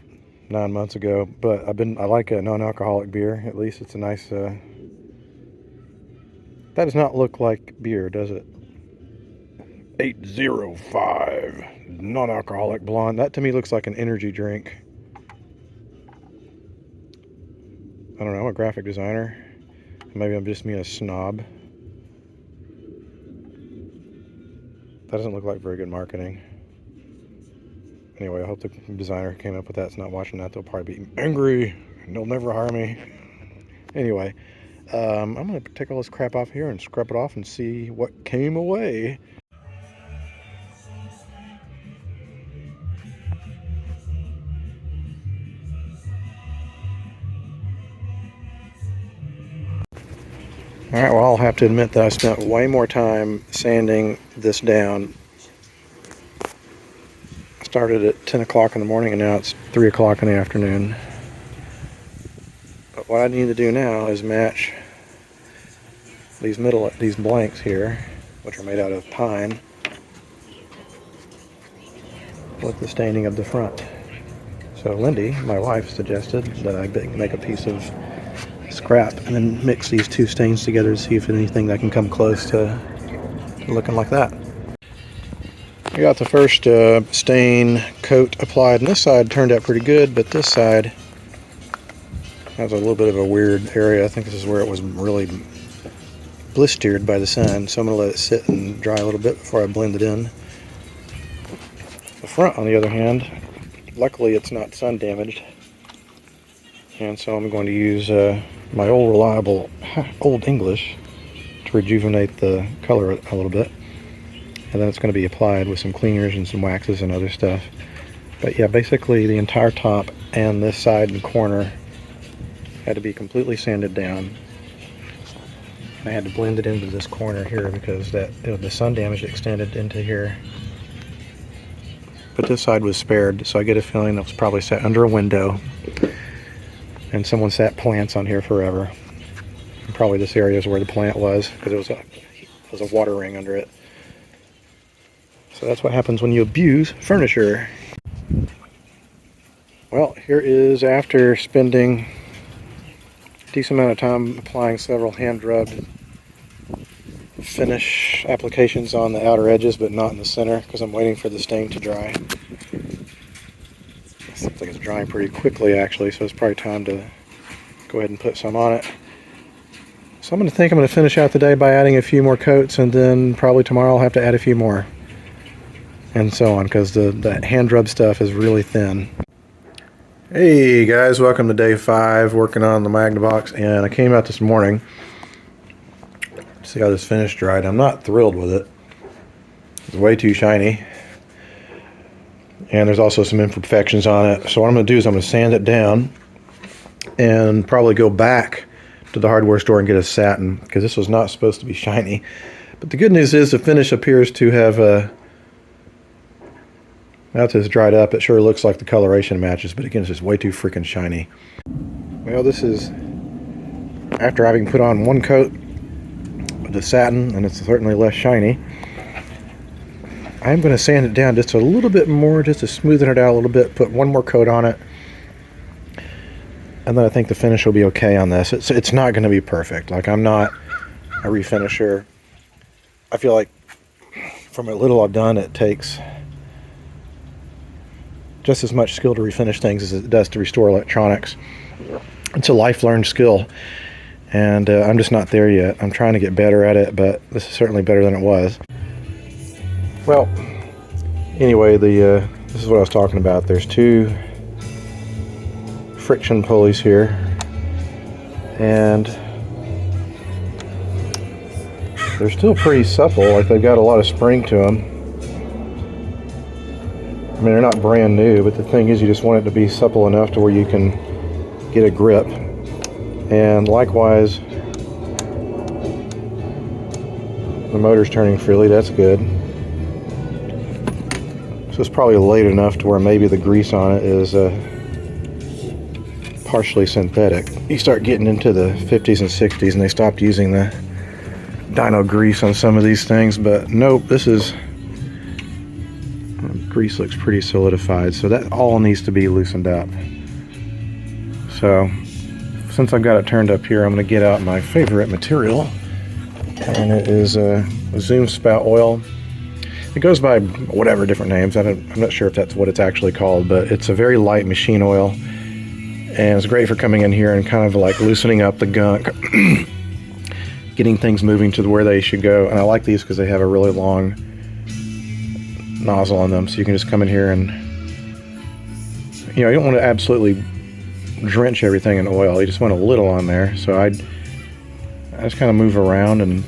9 months ago, but I like a non-alcoholic beer. At least it's a nice, that does not look like beer, does it? 805 non-alcoholic blonde. That to me looks like an energy drink. I don't know, I'm a graphic designer. Maybe I'm just being a snob. That doesn't look like very good marketing. Anyway, I hope the designer who came up with that's not watching that. They'll probably be angry and they'll never hire me. Anyway, I'm going to take all this crap off here and scrub it off and see what came away. Alright, well, I'll have to admit that I spent way more time sanding this down. I started at 10 o'clock in the morning and now it's 3 o'clock in the afternoon. But what I need to do now is match these blanks here, which are made out of pine, with the staining of the front. So Lindy, my wife, suggested that I make a piece of scrap and then mix these two stains together to see if anything that can come close to looking like that. I got the first stain coat applied, and this side turned out pretty good, but this side has a little bit of a weird area. I think this is where it was really blistered by the sun, so I'm going to let it sit and dry a little bit before I blend it in. The front, on the other hand, luckily it's not sun damaged, and so I'm going to use my old reliable Old English to rejuvenate the color a little bit. and then it's going to be applied with some cleaners and some waxes and other stuff. But yeah, basically the entire top and this side and corner had to be completely sanded down. I had to blend it into this corner here because the sun damage extended into here. But this side was spared, so I get a feeling that was probably set under a window and someone sat plants on here forever. And probably this area is where the plant was, because there was a water ring under it. So that's what happens when you abuse furniture. Well, here is after spending a decent amount of time applying several hand-rubbed finish applications on the outer edges, but not in the center, because I'm waiting for the stain to dry. It seems like it's drying pretty quickly, actually, so it's probably time to go ahead and put some on it. So I'm going to finish out the day by adding a few more coats, and then probably tomorrow I'll have to add a few more. And so on, because the hand-rub stuff is really thin. Hey guys, welcome to day 5 working on the Magnavox, and I came out this morning to see how this finish dried. I'm not thrilled with it. It's way too shiny, and there's also some imperfections on it. So what I'm going to do is I'm going to sand it down and probably go back to the hardware store and get a satin, because this was not supposed to be shiny. But the good news is the finish appears to have now that it's dried up, it sure looks like the coloration matches, but again, it's just way too freaking shiny. Well, this is after having put on one coat of the satin, and it's certainly less shiny. I'm going to sand it down just a little bit more, just to smoothen it out a little bit, put one more coat on it, and then I think the finish will be okay on this. It's not going to be perfect. Like, I'm not a refinisher. I feel like from a little I've done, it takes just as much skill to refinish things as it does to restore electronics. It's a life-learned skill, and I'm just not there yet. I'm trying to get better at it, but this is certainly better than it was. Well, anyway, this is what I was talking about. There's 2 friction pulleys here, and they're still pretty supple. Like, they've got a lot of spring to them. I mean, they're not brand new, but the thing is, you just want it to be supple enough to where you can get a grip. And likewise, the motor's turning freely. That's good. So it's probably late enough to where maybe the grease on it is partially synthetic. You start getting into the 50s and 60s, and they stopped using the dyno grease on some of these things, but nope, this is... grease looks pretty solidified, so that all needs to be loosened up. So since I've got it turned up here, I'm going to get out my favorite material, and it is a Zoom spout oil. It goes by whatever different names. I'm not sure if that's what it's actually called, but it's a very light machine oil, and it's great for coming in here and kind of like loosening up the gunk, getting things moving to where they should go. And I like these because they have a really long nozzle on them, so you can just come in here and, you know, you don't want to absolutely drench everything in oil. You just want a little on there. So I just kind of move around and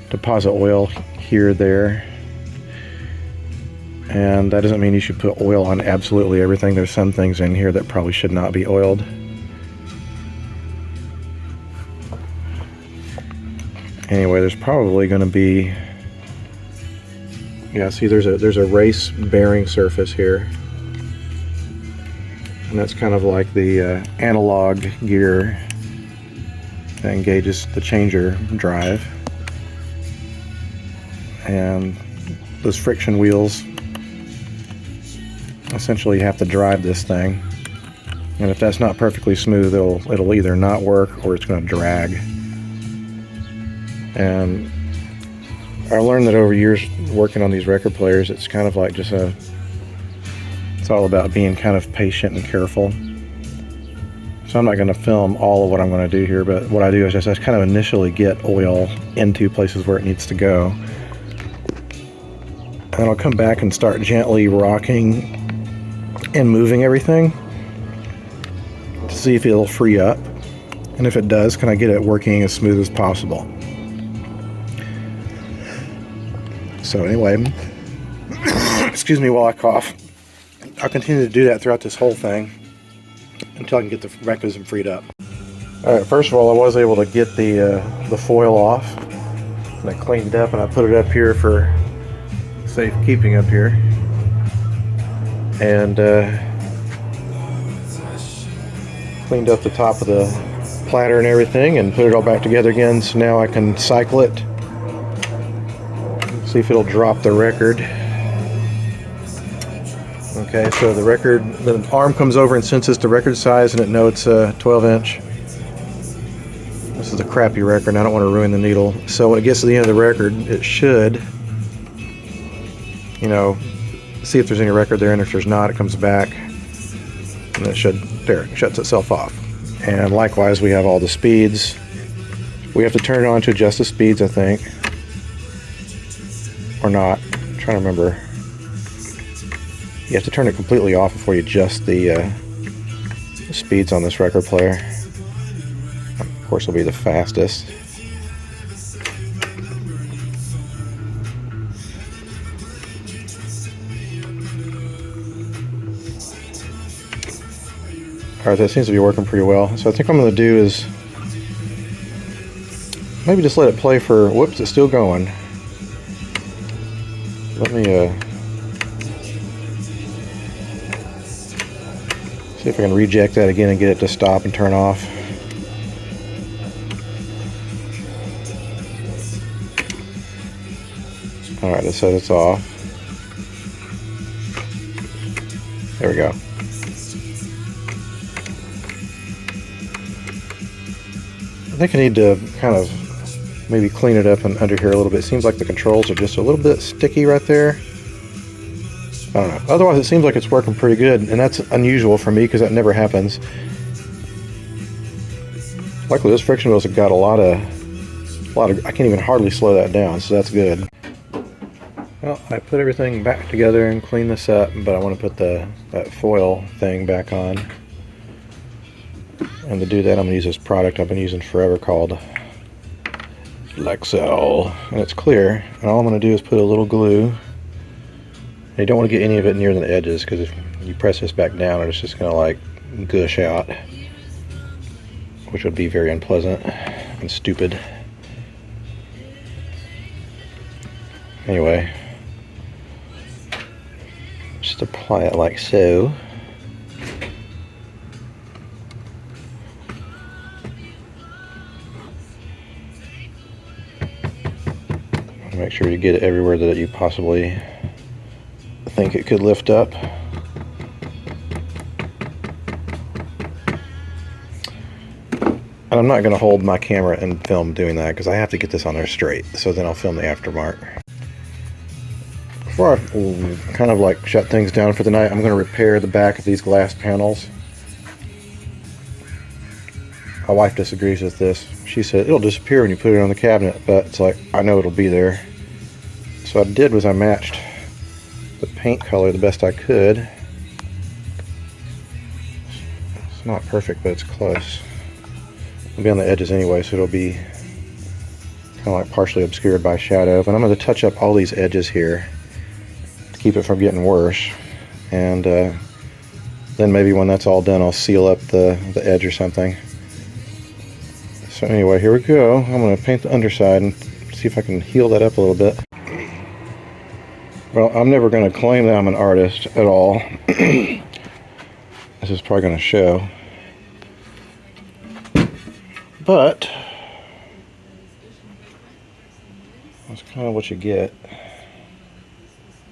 deposit oil here, there, and that doesn't mean you should put oil on absolutely everything. There's some things in here that probably should not be oiled. Anyway, there's probably going to be, yeah, see, there's a race bearing surface here, and that's kind of like the analog gear that engages the changer drive. And those friction wheels, essentially you have to drive this thing, and if that's not perfectly smooth, it'll either not work or it's going to drag. And I learned that over years working on these record players, it's kind of like it's all about being kind of patient and careful. So I'm not going to film all of what I'm going to do here, but what I do is just kind of initially get oil into places where it needs to go. And I'll come back and start gently rocking and moving everything to see if it'll free up. And if it does, can I get it working as smooth as possible? So anyway, excuse me while I cough. I'll continue to do that throughout this whole thing until I can get the mechanism freed up. Alright, first of all, I was able to get the foil off. And I cleaned it up and I put it up here for safekeeping up here. And cleaned up the top of the platter and everything and put it all back together again, so now I can cycle it. See if it'll drop the record. Okay, so the record, the arm comes over and senses the record size, and it knows it's 12 inch. This is a crappy record and I don't want to ruin the needle. So when it gets to the end of the record, it should, you know, see if there's any record there, and if there's not, it comes back and it should, there, it shuts itself off. And likewise, we have all the speeds. We have to turn it on to adjust the speeds, I think, or not. I'm trying to remember. You have to turn it completely off before you adjust the speeds on this record player. Of course, it'll be the fastest. Alright, that seems to be working pretty well. So I think what I'm going to do is maybe just let it play for, whoops, it's still going. Let me see if I can reject that again and get it to stop and turn off. Alright, it says it's off. There we go. I think I need to kind of maybe clean it up and under here a little bit. It seems like the controls are just a little bit sticky right there. I don't know. Otherwise, it seems like it's working pretty good, and that's unusual for me because that never happens. Luckily, those friction wheels have got a lot of. I can't even hardly slow that down, so that's good. Well, I put everything back together and cleaned this up, but I want to put that foil thing back on. And to do that, I'm going to use this product I've been using forever called Lexel. And it's clear. And all I'm going to do is put a little glue. And you don't want to get any of it near the edges, because if you press this back down, it's just going to like gush out, which would be very unpleasant and stupid. Anyway, just apply it like so. Make sure you get it everywhere that you possibly think it could lift up. And I'm not going to hold my camera and film doing that because I have to get this on there straight, so then I'll film the aftermark. Before I kind of like shut things down for the night, I'm going to repair the back of these glass panels. My wife disagrees with this. She said it'll disappear when you put it on the cabinet, but it's like, I know it'll be there. So what I did was I matched the paint color the best I could. It's not perfect, but it's close. It'll be on the edges anyway, so it'll be kind of like partially obscured by shadow. But I'm going to touch up all these edges here to keep it from getting worse. And then maybe when that's all done, I'll seal up the edge or something. So anyway, here we go. I'm going to paint the underside and see if I can heal that up a little bit. Well, I'm never going to claim that I'm an artist at all. This is probably going to show. But that's kind of what you get.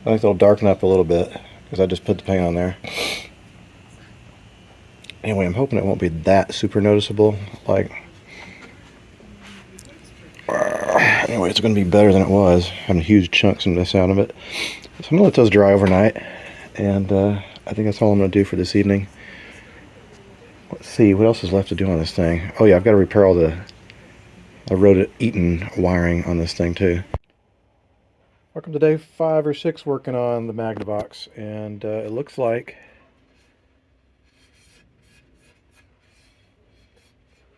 I think they'll darken up a little bit because I just put the paint on there. Anyway, I'm hoping it won't be that super noticeable. Like, anyway, it's going to be better than it was. Having huge chunks in this out of it. So I'm going to let those dry overnight. And I think that's all I'm going to do for this evening. Let's see, what else is left to do on this thing? Oh yeah, I've got to repair all the rodent-eaten wiring on this thing too. Welcome to day 5 or 6 working on the Magnavox. And it looks like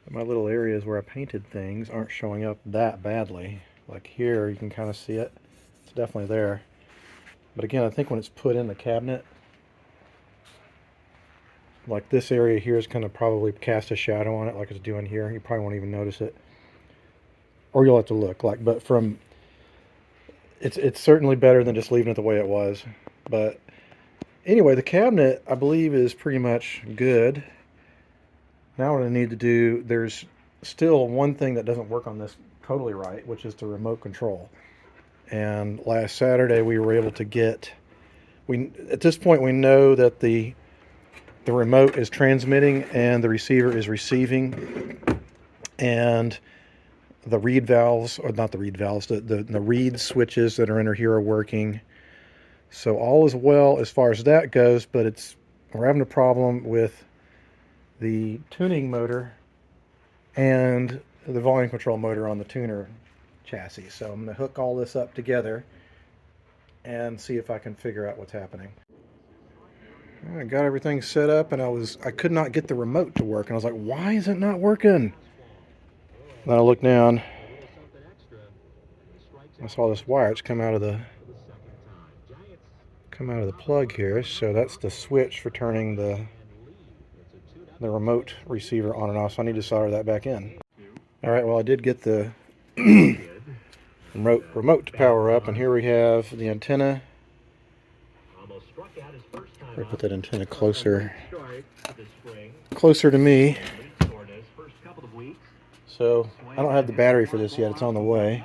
my little areas where I painted things aren't showing up that badly. Like here, you can kind of see it. It's definitely there. But again, I think when it's put in the cabinet, like this area here is going to probably cast a shadow on it like it's doing here. You probably won't even notice it. Or you'll have to look. But from... It's certainly better than just leaving it the way it was. But anyway, the cabinet, I believe, is pretty much good. Now what I need to do, there's still one thing that doesn't work on this totally right, which is the remote control. And last Saturday we were able to get... At this point we know that the remote is transmitting and the receiver is receiving, and the reed valves, or not the reed valves, the reed switches that are under here are working. So all is well as far as that goes, but we're having a problem with the tuning motor and the volume control motor on the tuner chassis. So I'm going to hook all this up together and see if I can figure out what's happening. I got everything set up, and I could not get the remote to work, and I was like, why is it not working? Then I looked down. I saw this wire. It's come out of the plug here. So that's the switch for turning the remote receiver on and off. So I need to solder that back in. All right. Well, I did get the remote to power up, and here we have the antenna. I'll put that antenna closer to me. So I don't have the battery for this yet. It's on the way,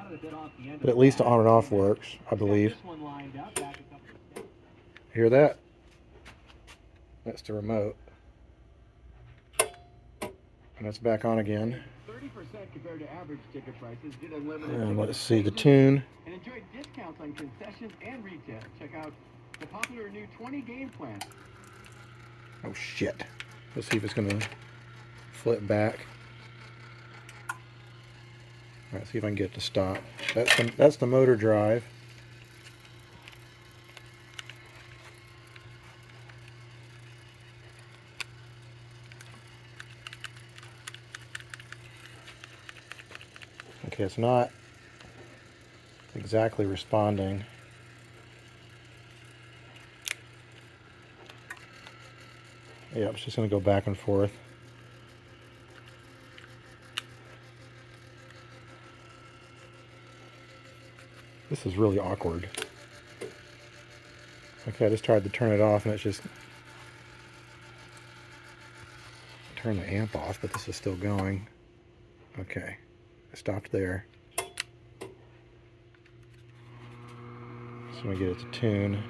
but at least the on and off works, I believe. Hear that? That's the remote, and it's back on again. 30% compared to average ticket prices. Get unlimited. And let's see the tune. And enjoy discounts on concessions and retail. Check out the popular new 20 game plan. Oh shit. Let's see if it's gonna flip back. Alright, see if I can get it to stop. That's the motor drive. Okay, it's not exactly responding. Yeah, it's just going to go back and forth. This is really awkward. Okay, I just tried to turn it off and it's just... Turn the amp off, but this is still going. Okay, I stopped there. So I'm going to get it to tune.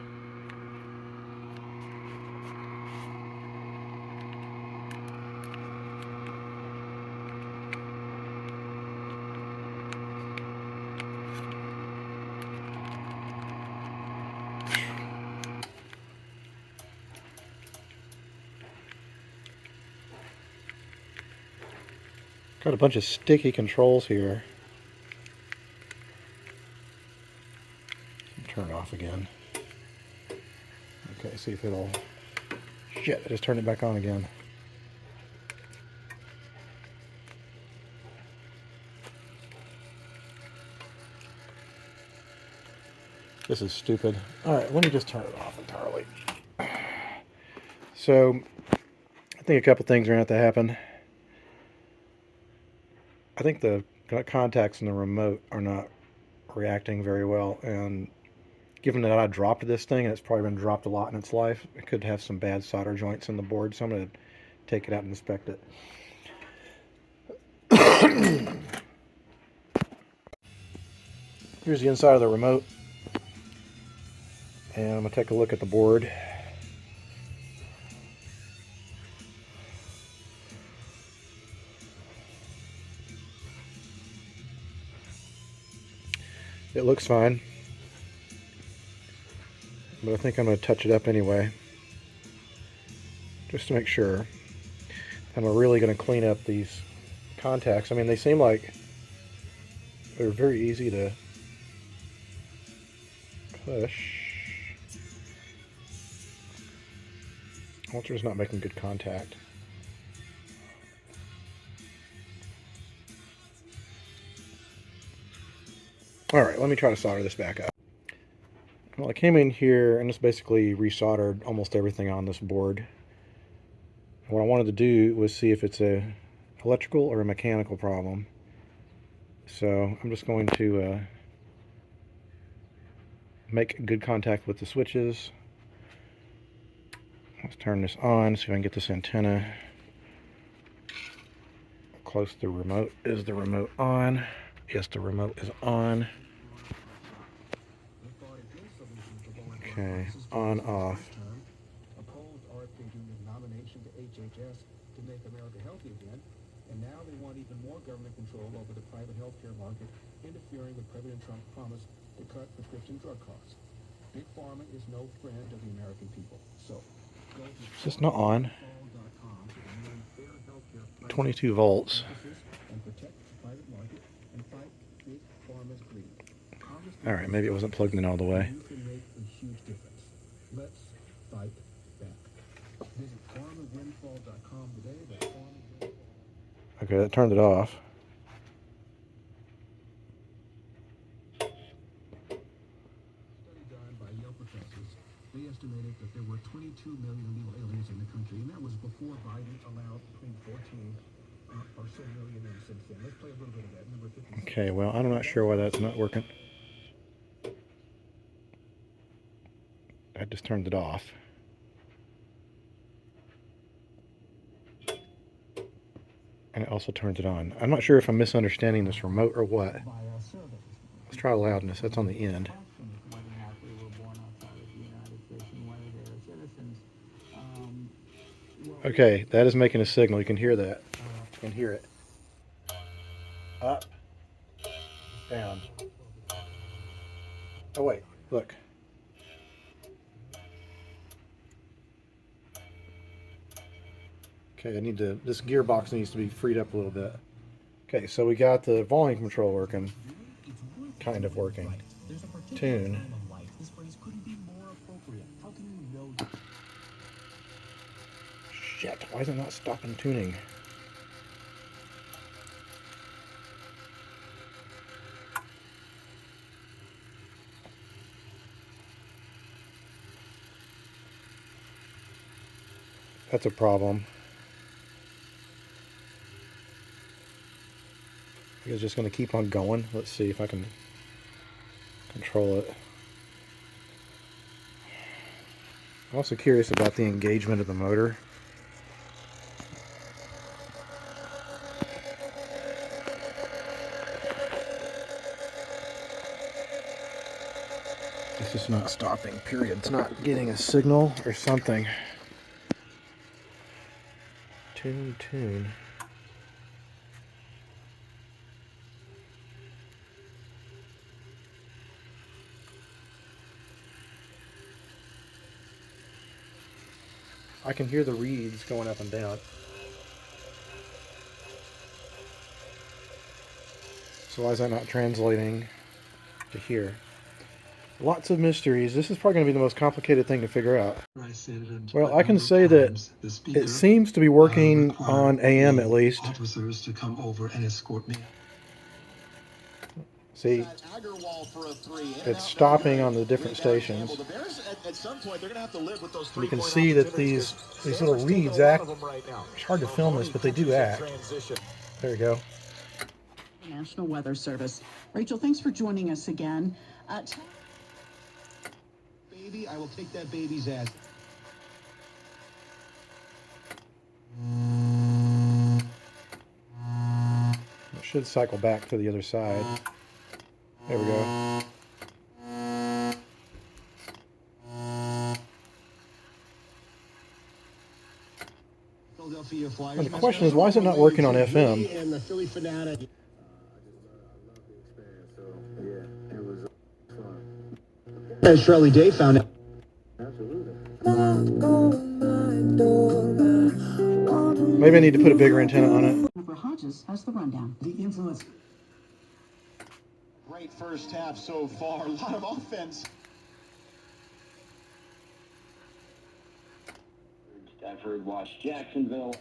Got a bunch of sticky controls here. Turn it off again. Okay, see if it'll... Shit, I just turned it back on again. This is stupid. Alright, let me just turn it off entirely. So, I think a couple things are going to have to happen. I think the contacts in the remote are not reacting very well, and given that I dropped this thing, and it's probably been dropped a lot in its life, it could have some bad solder joints in the board, so I'm going to take it out and inspect it. Here's the inside of the remote, and I'm going to take a look at the board. It looks fine, but I think I'm going to touch it up anyway, just to make sure. And we're really going to clean up these contacts. I mean, they seem like they're very easy to push. Alter's not making good contact. Alright, let me try to solder this back up. Well, I came in here and just basically resoldered almost everything on this board. And what I wanted to do was see if it's a electrical or a mechanical problem. So I'm just going to make good contact with the switches. Let's turn this on, see if I can get this antenna close to the remote. Is the remote on? Yes, the remote is on. Okay, on, off. Opposed RFK Jr.'s nomination to HHS to make America healthy again, and now they want even more government control over the private healthcare market, interfering with President Trump's promise to cut prescription drug costs. Big Pharma is no friend of the American people. So, go to It's just not on. overhaul.com to demand fair healthcare prices 22 volts. and protect the private market and fight Big Pharma's greed. Congress All right, maybe it wasn't plugged in all the way. you can make a huge difference. Let's fight back. Visit farmerwindfall.com today. That's farmerwindfall. Okay, that turned it off. Study done by Yale professors, they estimated that there were 22 million illegal aliens in the country, and that was before Biden allowed between 14 or so million in since then. Let's play a little bit of that. Number 56. Okay, well, I'm not sure why that's not working. I just turned it off. And it also turns it on. I'm not sure if I'm misunderstanding this remote or what. Let's try loudness. That's on the end. Okay, that is making a signal. You can hear that. You can hear it. Up, down. Oh wait, look. Okay, this gearbox needs to be freed up a little bit. Okay, so we got the volume control working. Kind of working. Tune. Shit, why is it not stopping tuning? That's a problem. It's just going to keep on going. Let's see if I can control it. I'm also curious about the engagement of the motor. It's just not stopping, period. It's not getting a signal or something. Tune. I can hear the reeds going up and down. So why is that not translating to here? Lots of mysteries. This is probably going to be the most complicated thing to figure out. Well, I can say that it seems to be working on AM at least. Officers to come over and escort me. See, it's stopping on the different stations. You can see that these little reeds act. It's hard to film this, but they do act. There you go. National Weather Service. Rachel, thanks for joining us again. Baby, I will take that baby's ass. It should cycle back to the other side. There we go. Philadelphia Flyers. And the question is, why is it not working on FM? And the Philly Fanatic. As Shirley Day found out. Maybe I need to put a bigger antenna on it. Jennifer Hodges has the rundown. The influence. Great first half so far. A lot of offense. Stafford watched Jacksonville.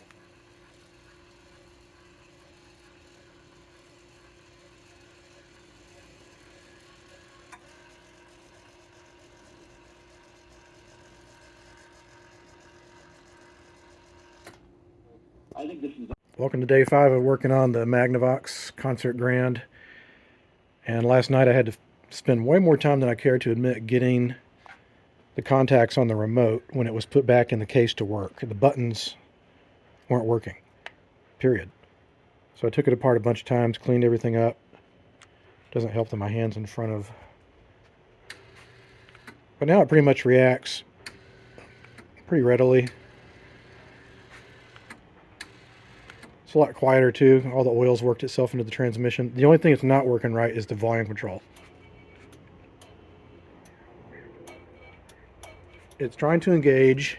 I think this is Welcome to day 5 of working on the Magnavox Concert Grand. And last night I had to spend way more time than I care to admit getting the contacts on the remote when it was put back in the case to work. The buttons weren't working, period. So I took it apart a bunch of times, cleaned everything up. Doesn't help that my hand's in front of. But now it pretty much reacts pretty readily. It's a lot quieter too. All the oil's worked itself into the transmission. The only thing that's not working right is the volume control. It's trying to engage.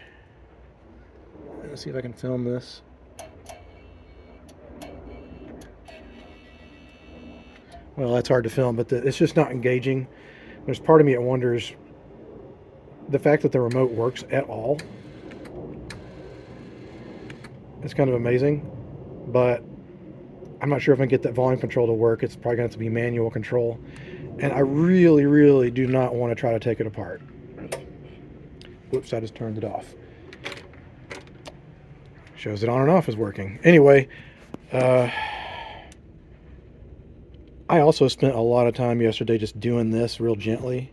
Let's see if I can film this. Well, that's hard to film, but it's just not engaging. There's part of me that wonders, the fact that the remote works at all is kind of amazing, but I'm not sure if I can get that volume control to work. It's probably going to have to be manual control, and I really, really do not want to try to take it apart. Whoops, I just turned it off. Shows that on and off is working. Anyway, I also spent a lot of time yesterday just doing this real gently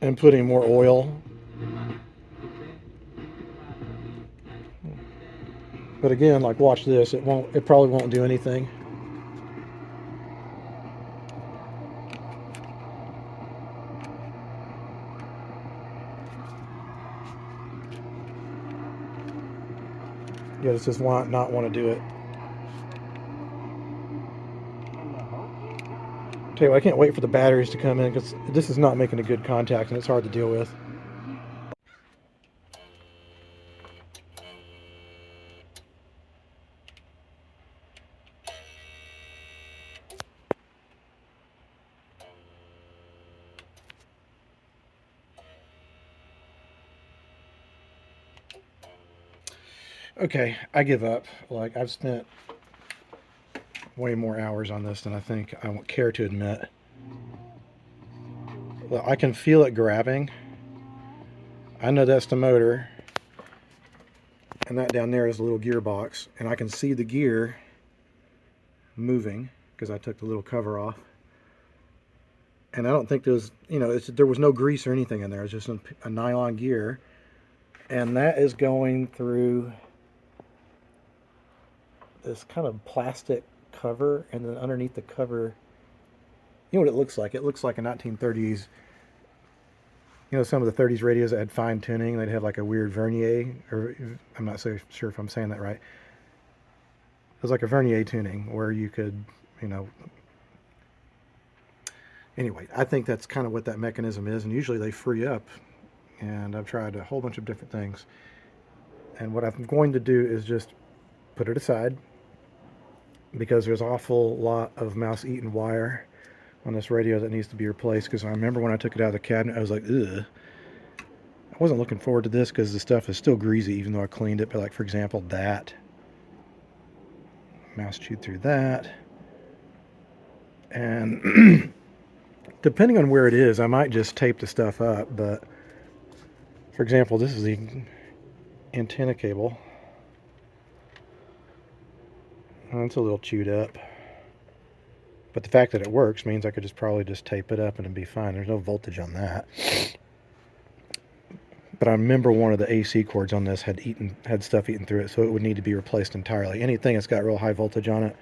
and putting more oil. But again, like, watch this. It probably won't do anything. Yeah, it's just not want to do it. Tell you what, I can't wait for the batteries to come in because this is not making a good contact and it's hard to deal with. Okay, I give up. Like, I've spent way more hours on this than I think I won't care to admit. Well, I can feel it grabbing. I know that's the motor. And that down there is a little gearbox. And I can see the gear moving because I took the little cover off. And I don't think there was, there was no grease or anything in there. It's just a nylon gear. And that is going through this kind of plastic cover, and then underneath the cover, you know what it looks like? It looks like a 1930s, some of the 30s radios that had fine tuning. They'd have like a weird vernier, or I'm not so sure if I'm saying that right. It was like a vernier tuning where you could, anyway, I think that's kind of what that mechanism is, and usually they free up, and I've tried a whole bunch of different things. And what I'm going to do is just put it aside, because there's an awful lot of mouse-eaten wire on this radio that needs to be replaced. Because I remember when I took it out of the cabinet, I was like, ugh. I wasn't looking forward to this because the stuff is still greasy, even though I cleaned it. But like, for example, that mouse chewed through that. And depending on where it is, I might just tape the stuff up. But for example, this is the antenna cable. It's a little chewed up, but the fact that it works means I could probably just tape it up and it'd be fine. There's no voltage on that. But I remember one of the AC cords on this had stuff eaten through it, so it would need to be replaced entirely. Anything that's got real high voltage on it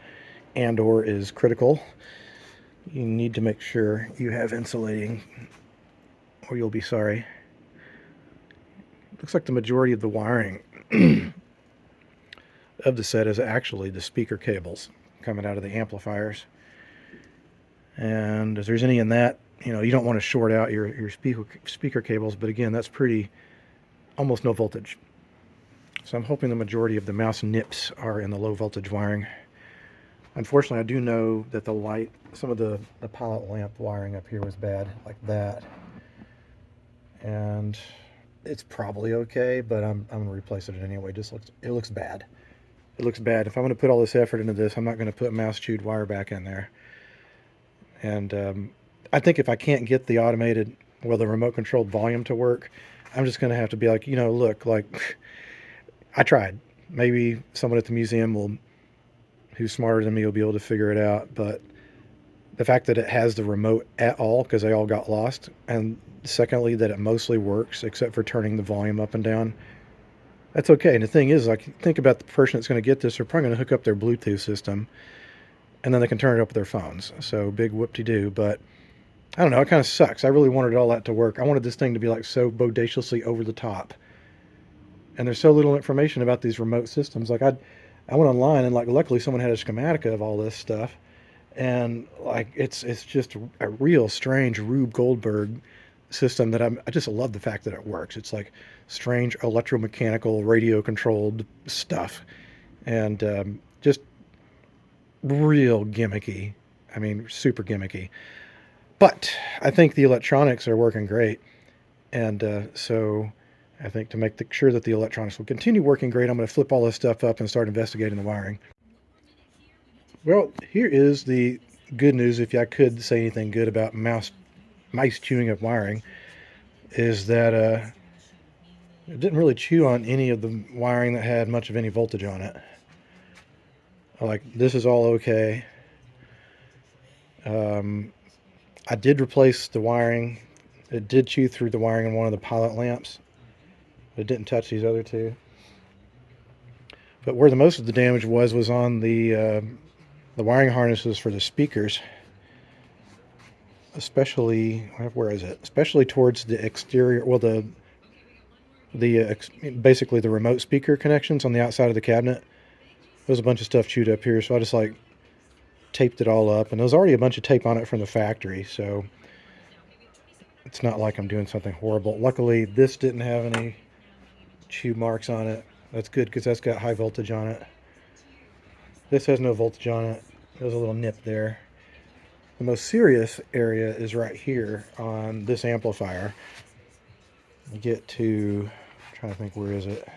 and/or is critical, you need to make sure you have insulating, or you'll be sorry. Looks like the majority of the wiring of the set is actually the speaker cables coming out of the amplifiers. And if there's any in that, you don't want to short out your speaker cables, but again, that's almost no voltage. So I'm hoping the majority of the mouse nips are in the low voltage wiring. Unfortunately, I do know that the light, some of the pilot lamp wiring up here was bad, like that. And it's probably okay, but I'm going to replace it anyway. It looks bad. It looks bad. If I'm going to put all this effort into this, I'm not going to put mouse chewed wire back in there. And I think if I can't get the the remote controlled volume to work, I'm just going to have to be like, look, like, I tried. Maybe someone at the museum who's smarter than me will be able to figure it out, but the fact that it has the remote at all, because they all got lost, and secondly, that it mostly works except for turning the volume up and down, that's okay. And the thing is, like, think about the person that's going to get this, they're probably going to hook up their Bluetooth system, and then they can turn it up with their phones. So big whoop-de-doo, but I don't know, it kind of sucks. I really wanted all that to work. I wanted this thing to be like so bodaciously over the top. And there's so little information about these remote systems. Like I went online and like luckily someone had a schematica of all this stuff. And like it's just a real strange Rube Goldberg system that I just love the fact that it works. It's like strange electromechanical radio controlled stuff. And just real gimmicky. I mean, super gimmicky. But I think the electronics are working great. And so I think to make sure that the electronics will continue working great, I'm going to flip all this stuff up and start investigating the wiring. Well, here is the good news, if I could say anything good about mice chewing up wiring, is that it didn't really chew on any of the wiring that had much of any voltage on it. Like, this is all okay. I did replace the wiring. It did chew through the wiring in one of the pilot lamps. It didn't touch these other two. But where the most of the damage was on the wiring harnesses for the speakers. Especially, where is it? Especially towards the exterior, well, basically the remote speaker connections on the outside of the cabinet. There's a bunch of stuff chewed up here, so I just like taped it all up. And there was already a bunch of tape on it from the factory, so it's not like I'm doing something horrible. Luckily, this didn't have any chew marks on it. That's good because that's got high voltage on it. This has no voltage on it. There's a little nip there. The most serious area is right here on this amplifier. You get to, I'm trying to think, where is it?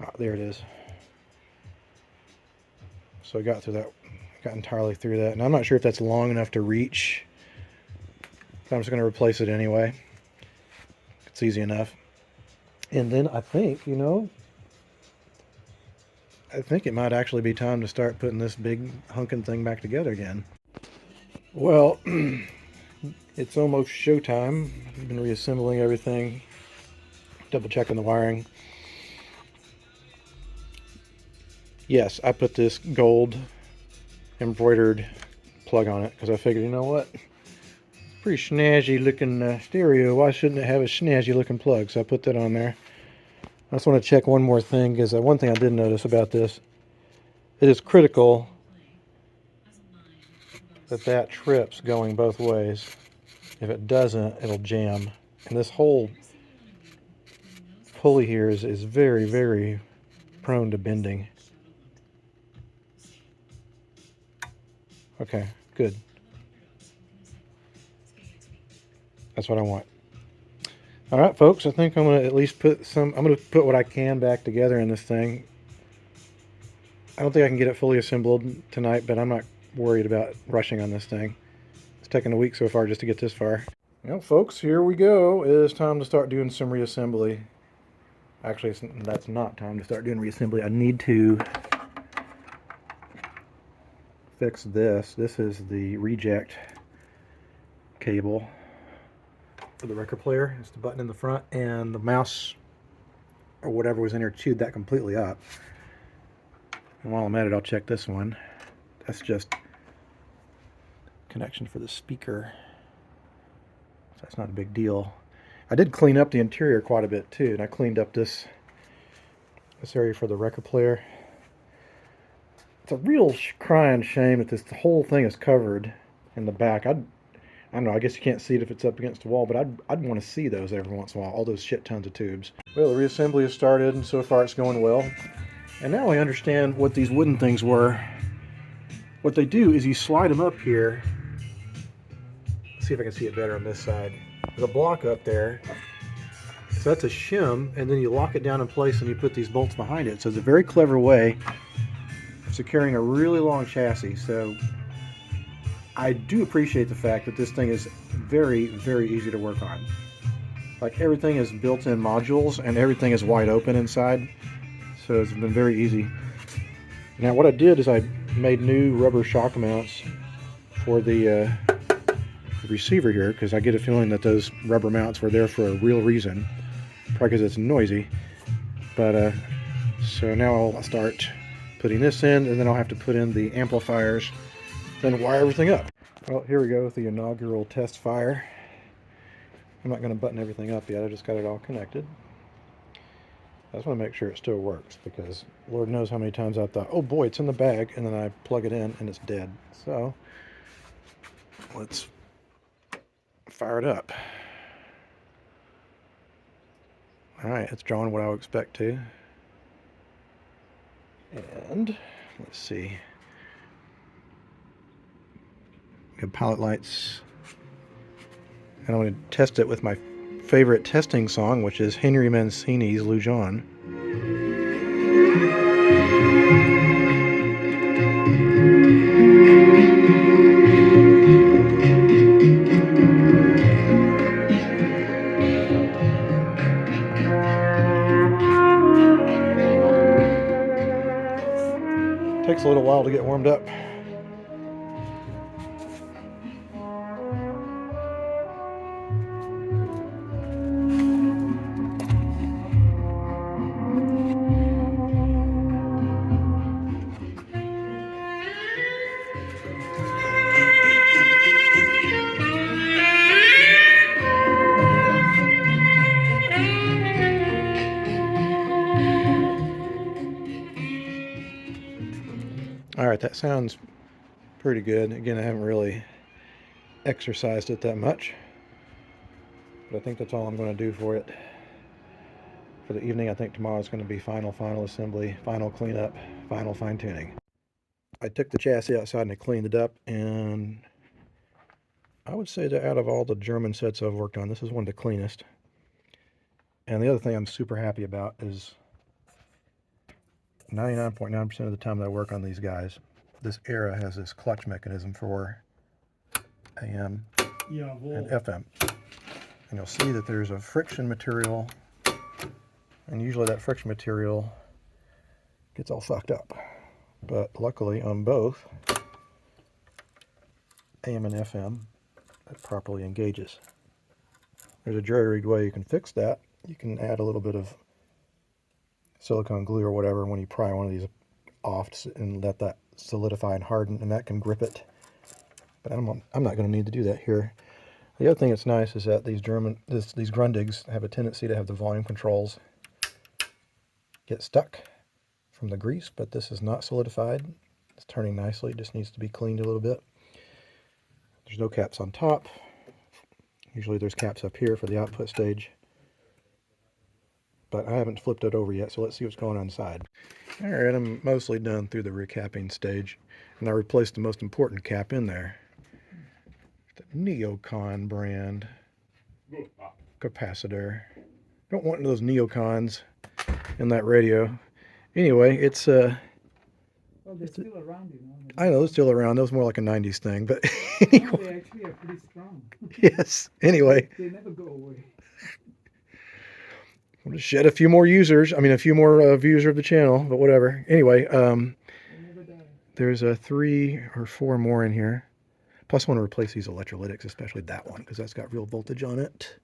Oh, there it is. So I got through that, got entirely through that. And I'm not sure if that's long enough to reach. I'm just going to replace it anyway. It's easy enough. And then I think, I think it might actually be time to start putting this big hunking thing back together again. Well, it's almost showtime. I've been reassembling everything, double checking the wiring. Yes, I put this gold embroidered plug on it because I figured, you know what? Pretty snazzy looking stereo. Why shouldn't it have a snazzy looking plug? So I put that on there. I just want to check one more thing, because one thing I did notice about this, it is critical that trips going both ways. If it doesn't, it'll jam. And this whole pulley here is very, very prone to bending. Okay, good. That's what I want. All right, folks, I think I'm going to at least I'm going to put what I can back together in this thing. I don't think I can get it fully assembled tonight, but I'm not worried about rushing on this thing. It's taken a week so far just to get this far. Well, folks, here we go. It is time to start doing some reassembly. Actually, that's not time to start doing reassembly. I need to fix this. This is the reject cable for the record player. It's the button in the front, and the mouse or whatever was in here chewed that completely up. And while I'm at it, I'll check this one. That's just connection for the speaker, so that's not a big deal. I did clean up the interior quite a bit too, and I cleaned up this area for the record player. It's a real crying shame that this whole thing is covered in the back. I don't know, I guess you can't see it if it's up against the wall, but I'd want to see those every once in a while, all those shit tons of tubes. Well, the reassembly has started, and so far it's going well. And now I understand what these wooden things were. What they do is you slide them up here. Let's see if I can see it better on this side. There's a block up there. So that's a shim, and then you lock it down in place and you put these bolts behind it. So it's a very clever way of securing a really long chassis. So I do appreciate the fact that this thing is very, very easy to work on. Like everything is built-in modules and everything is wide open inside, so it's been very easy. Now what I did is I made new rubber shock mounts for the receiver here, because I get a feeling that those rubber mounts were there for a real reason, probably because it's noisy. But so now I'll start putting this in, and then I'll have to put in the amplifiers, then wire everything up. Well, here we go with the inaugural test fire. I'm not going to button everything up yet, I just got it all connected. I just want to make sure it still works, because Lord knows how many times I thought, oh boy, it's in the bag, and then I plug it in and it's dead. So let's fire it up. Alright, it's drawing what I would expect to. And let's see. Good pilot lights. And I'm going to test it with my favorite testing song, which is Henry Mancini's Lou John. Takes a little while to get warmed up. Alright, that sounds pretty good. Again, I haven't really exercised it that much, but I think that's all I'm going to do for it for the evening. I think tomorrow's going to be final assembly, final cleanup, final fine-tuning. I took the chassis outside and I cleaned it up, and I would say that out of all the German sets I've worked on, this is one of the cleanest. And the other thing I'm super happy about is 99.9% of the time that I work on these guys, this era has this clutch mechanism for AM and FM. And you'll see that there's a friction material, and usually that friction material gets all fucked up. But luckily on both AM and FM, it properly engages. There's a jury-rigged way you can fix that. You can add a little bit of silicone glue or whatever when you pry one of these off and let that solidify and harden, and that can grip it. But I'm not going to need to do that here. The other thing that's nice is that these Grundigs have a tendency to have the volume controls get stuck from the grease, but this is not solidified. It's turning nicely, it just needs to be cleaned a little bit. There's no caps on top. Usually there's caps up here for the output stage. But I haven't flipped it over yet, so let's see what's going on inside. Alright, I'm mostly done through the recapping stage, and I replaced the most important cap in there. The Neocon brand capacitor. Don't want one of those Neocons in that radio. Anyway, it's well, they're still around, you know. I know, it's still around. That was more like a 90s thing, but No, anyway. they actually are pretty strong. Yes, anyway. They never go away. We'll just shed a few more users. I mean, a few more viewers of the channel, but whatever. Anyway, there's 3 or 4 more in here. Plus, I want to replace these electrolytics, especially that one, because that's got real voltage on it.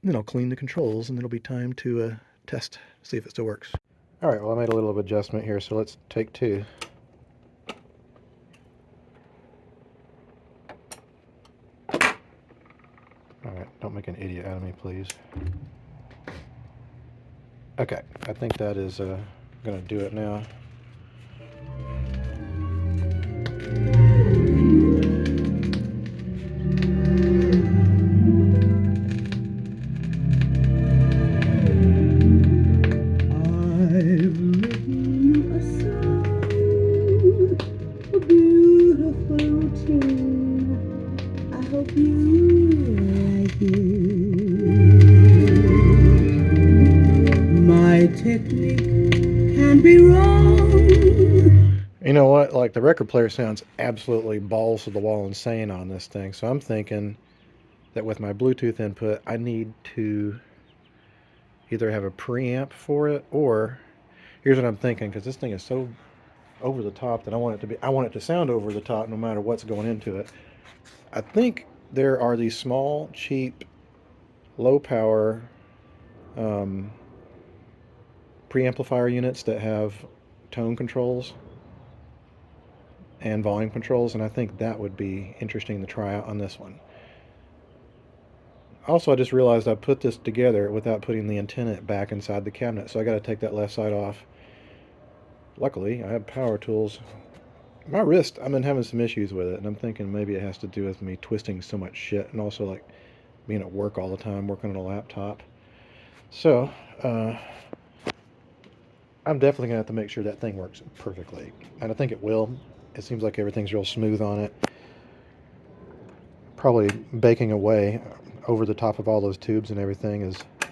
And then I'll clean the controls, and it'll be time to test, see if it still works. All right, well, I made a little of adjustment here, so let's take 2. All right, don't make an idiot out of me, please. Okay, I think that is going to do it now. You know what, like the record player sounds absolutely balls to the wall insane on this thing, so I'm thinking that with my Bluetooth input, I need to either have a preamp for it, or here's what I'm thinking, because this thing is so over the top that I want it to sound over the top no matter what's going into it. I think there are these small, cheap, low power preamplifier units that have tone controls and volume controls, and I think that would be interesting to try out on this one. Also, I just realized I put this together without putting the antenna back inside the cabinet, so I got to take that left side off. Luckily, I have power tools. My wrist, I've been having some issues with it, and I'm thinking maybe it has to do with me twisting so much shit, and also like being at work all the time, working on a laptop. So, I'm definitely going to have to make sure that thing works perfectly, and I think it will. It seems like everything's real smooth on it. Probably baking away over the top of all those tubes and everything is, it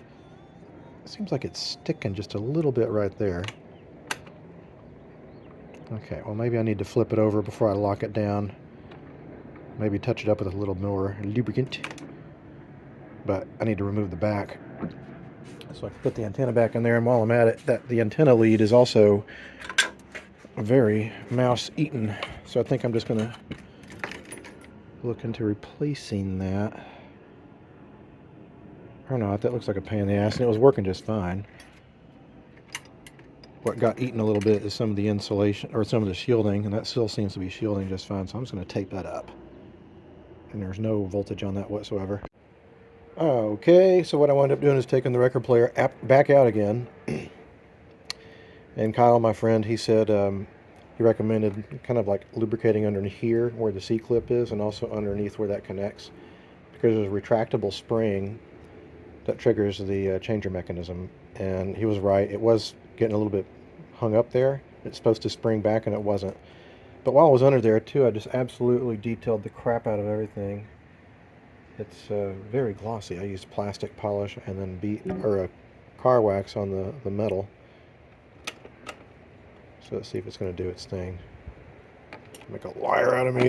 seems like it's sticking just a little bit right there. Okay, well maybe I need to flip it over before I lock it down. Maybe touch it up with a little more lubricant. But I need to remove the back, so I can put the antenna back in there. And while I'm at it, the antenna lead is also very mouse-eaten, so I think I'm just going to look into replacing that. Or not, that looks like a pain in the ass, and it was working just fine. What got eaten a little bit is some of the insulation, or some of the shielding, and that still seems to be shielding just fine, so I'm just going to tape that up. And there's no voltage on that whatsoever. Okay, so what I wound up doing is taking the record player back out again. And Kyle, my friend, he said he recommended kind of like lubricating underneath here where the C-clip is, and also underneath where that connects, because there's a retractable spring that triggers the changer mechanism. And he was right, it was getting a little bit hung up there. It's supposed to spring back, and it wasn't. But while I was under there too, I just absolutely detailed the crap out of everything. It's very glossy. I used plastic polish and then car wax on the metal. So let's see if it's going to do its thing. Make a liar out of me.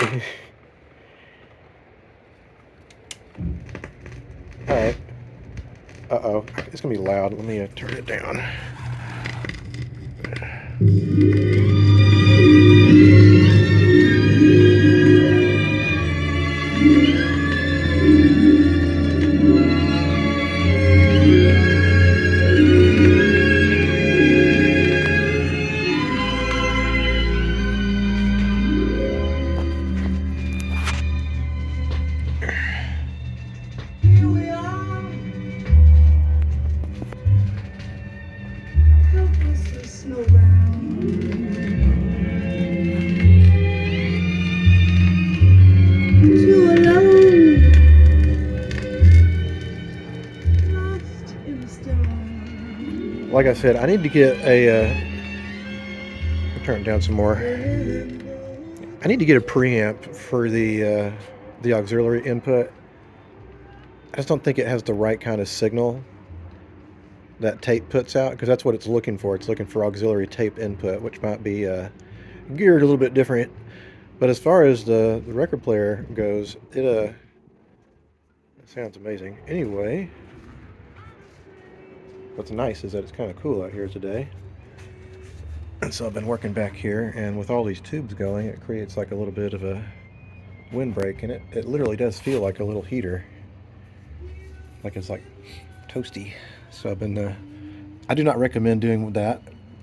Alright. Uh-oh. It's going to be loud. Let me turn it down. Like I said, I need to get turn it down some more. I need to get a preamp for the auxiliary input. I just don't think it has the right kind of signal that tape puts out, because that's what it's looking for. It's looking for auxiliary tape input, which might be geared a little bit different. But as far as the record player goes, it sounds amazing. Anyway, what's nice is that it's kind of cool out here today. And so I've been working back here, and with all these tubes going, it creates like a little bit of a windbreak, and it literally does feel like a little heater. Like it's like toasty. So I've been, I do not recommend doing that.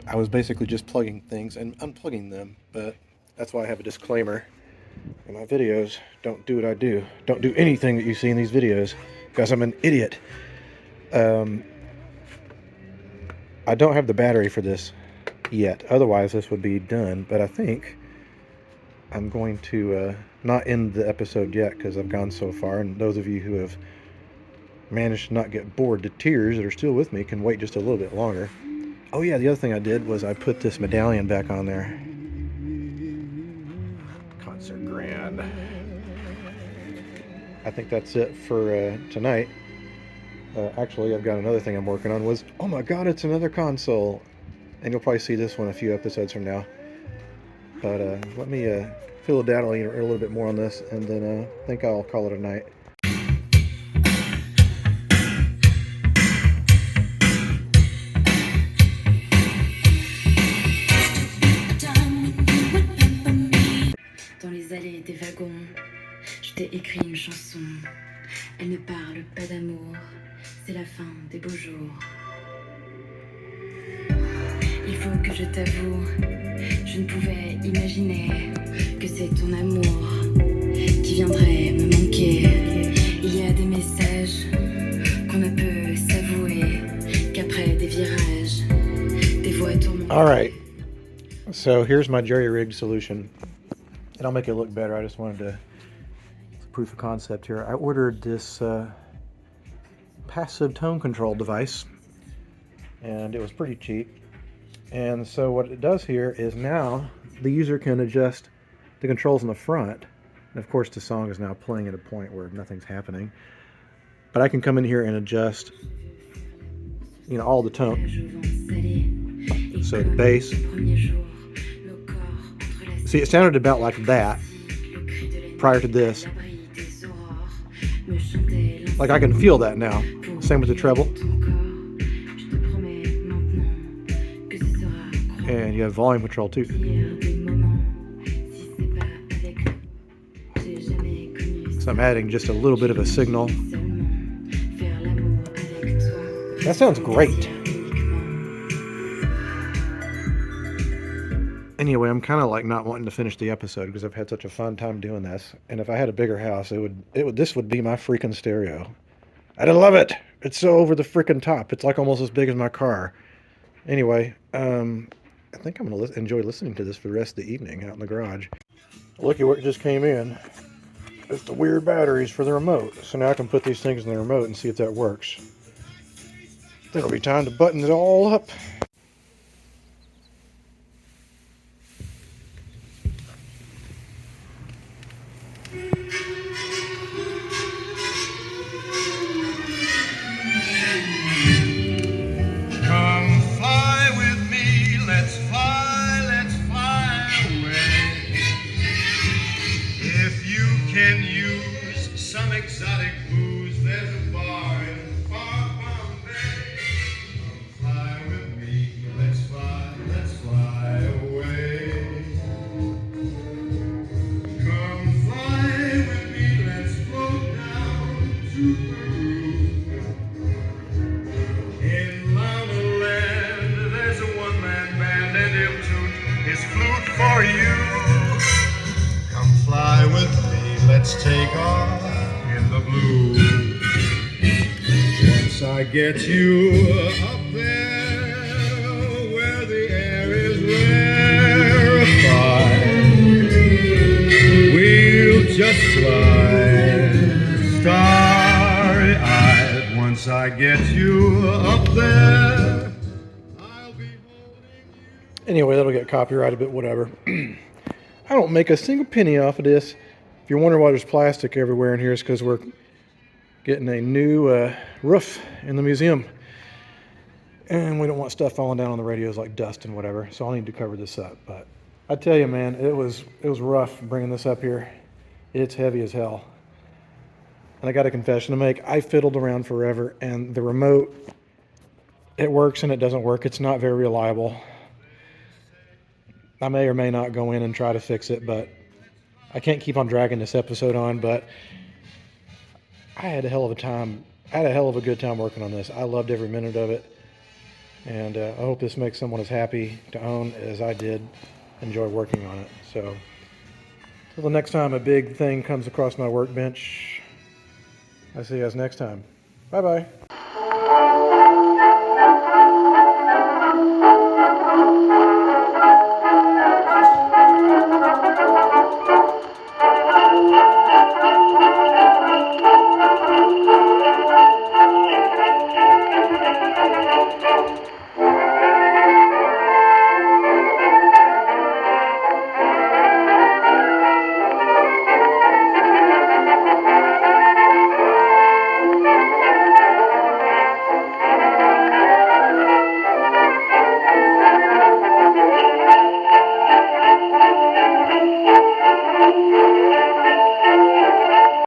I was basically just plugging things and unplugging them, but that's why I have a disclaimer in my videos. Don't do what I do. Don't do anything that you see in these videos, because I'm an idiot. I don't have the battery for this yet, otherwise this would be done, but I think I'm going to not end the episode yet, because I've gone so far, and those of you who have managed to not get bored to tears that are still with me can wait just a little bit longer. Oh yeah, the other thing I did was I put this medallion back on there. Concert Grand. I think that's it for tonight. Actually, I've got another thing I'm working on. Oh my god, it's another console. And you'll probably see this one a few episodes from now. But let me fill it down a little bit more on this, and then I think I'll call it a night. faut que je t'avoue, je ne pouvais imaginer que c'est ton amour qui viendrait me manquer. Il y a des messages qu'on ne peut s'avouer qu'après des virages, des voix tourmentées. All right, so here's my jerry-rigged solution. And I'll make it look better. I just wanted to proof of concept here. I ordered this passive tone control device, and it was pretty cheap. And so what it does here is now the user can adjust the controls in the front. And of course the song is now playing at a point where nothing's happening. But I can come in here and adjust, you know, all the tone. So the bass. See, it sounded about like that prior to this. Like I can feel that now. Same with the treble. And you have volume control too. So I'm adding just a little bit of a signal. That sounds great. Anyway, I'm kind of like not wanting to finish the episode because I've had such a fun time doing this. And if I had a bigger house, this would be my freaking stereo. I'd love it. It's so over the freaking top. It's like almost as big as my car. Anyway, I think I'm going to enjoy listening to this for the rest of the evening out in the garage. Look at what just came in. It's the weird batteries for the remote. So now I can put these things in the remote and see if that works. Then it'll be time to button it all up. Exotic booze, there's a bar in far Bombay. Come fly with me, let's fly away. Come fly with me, let's float down to Peru. In Llama Land, there's a one-man band and he'll tune his flute for you. Come fly with me, let's take off the blue. Once I get you up there where the air is rarefied, we'll just fly starry-eyed. Once I get you up there, I'll be holding you. Anyway, that'll get copyrighted, but whatever. I don't make a single penny off of this. If you're wondering why there's plastic everywhere in here, it's because we're getting a new roof in the museum. And we don't want stuff falling down on the radios like dust and whatever. So I'll need to cover this up. But I tell you, man, it was rough bringing this up here. It's heavy as hell. And I got a confession to make. I fiddled around forever, and the remote, it works and it doesn't work. It's not very reliable. I may or may not go in and try to fix it, but I can't keep on dragging this episode on, but I had a hell of a time. I had a hell of a good time working on this. I loved every minute of it. And I hope this makes someone as happy to own as I did enjoy working on it. So, till the next time a big thing comes across my workbench, I see you guys next time. Bye-bye.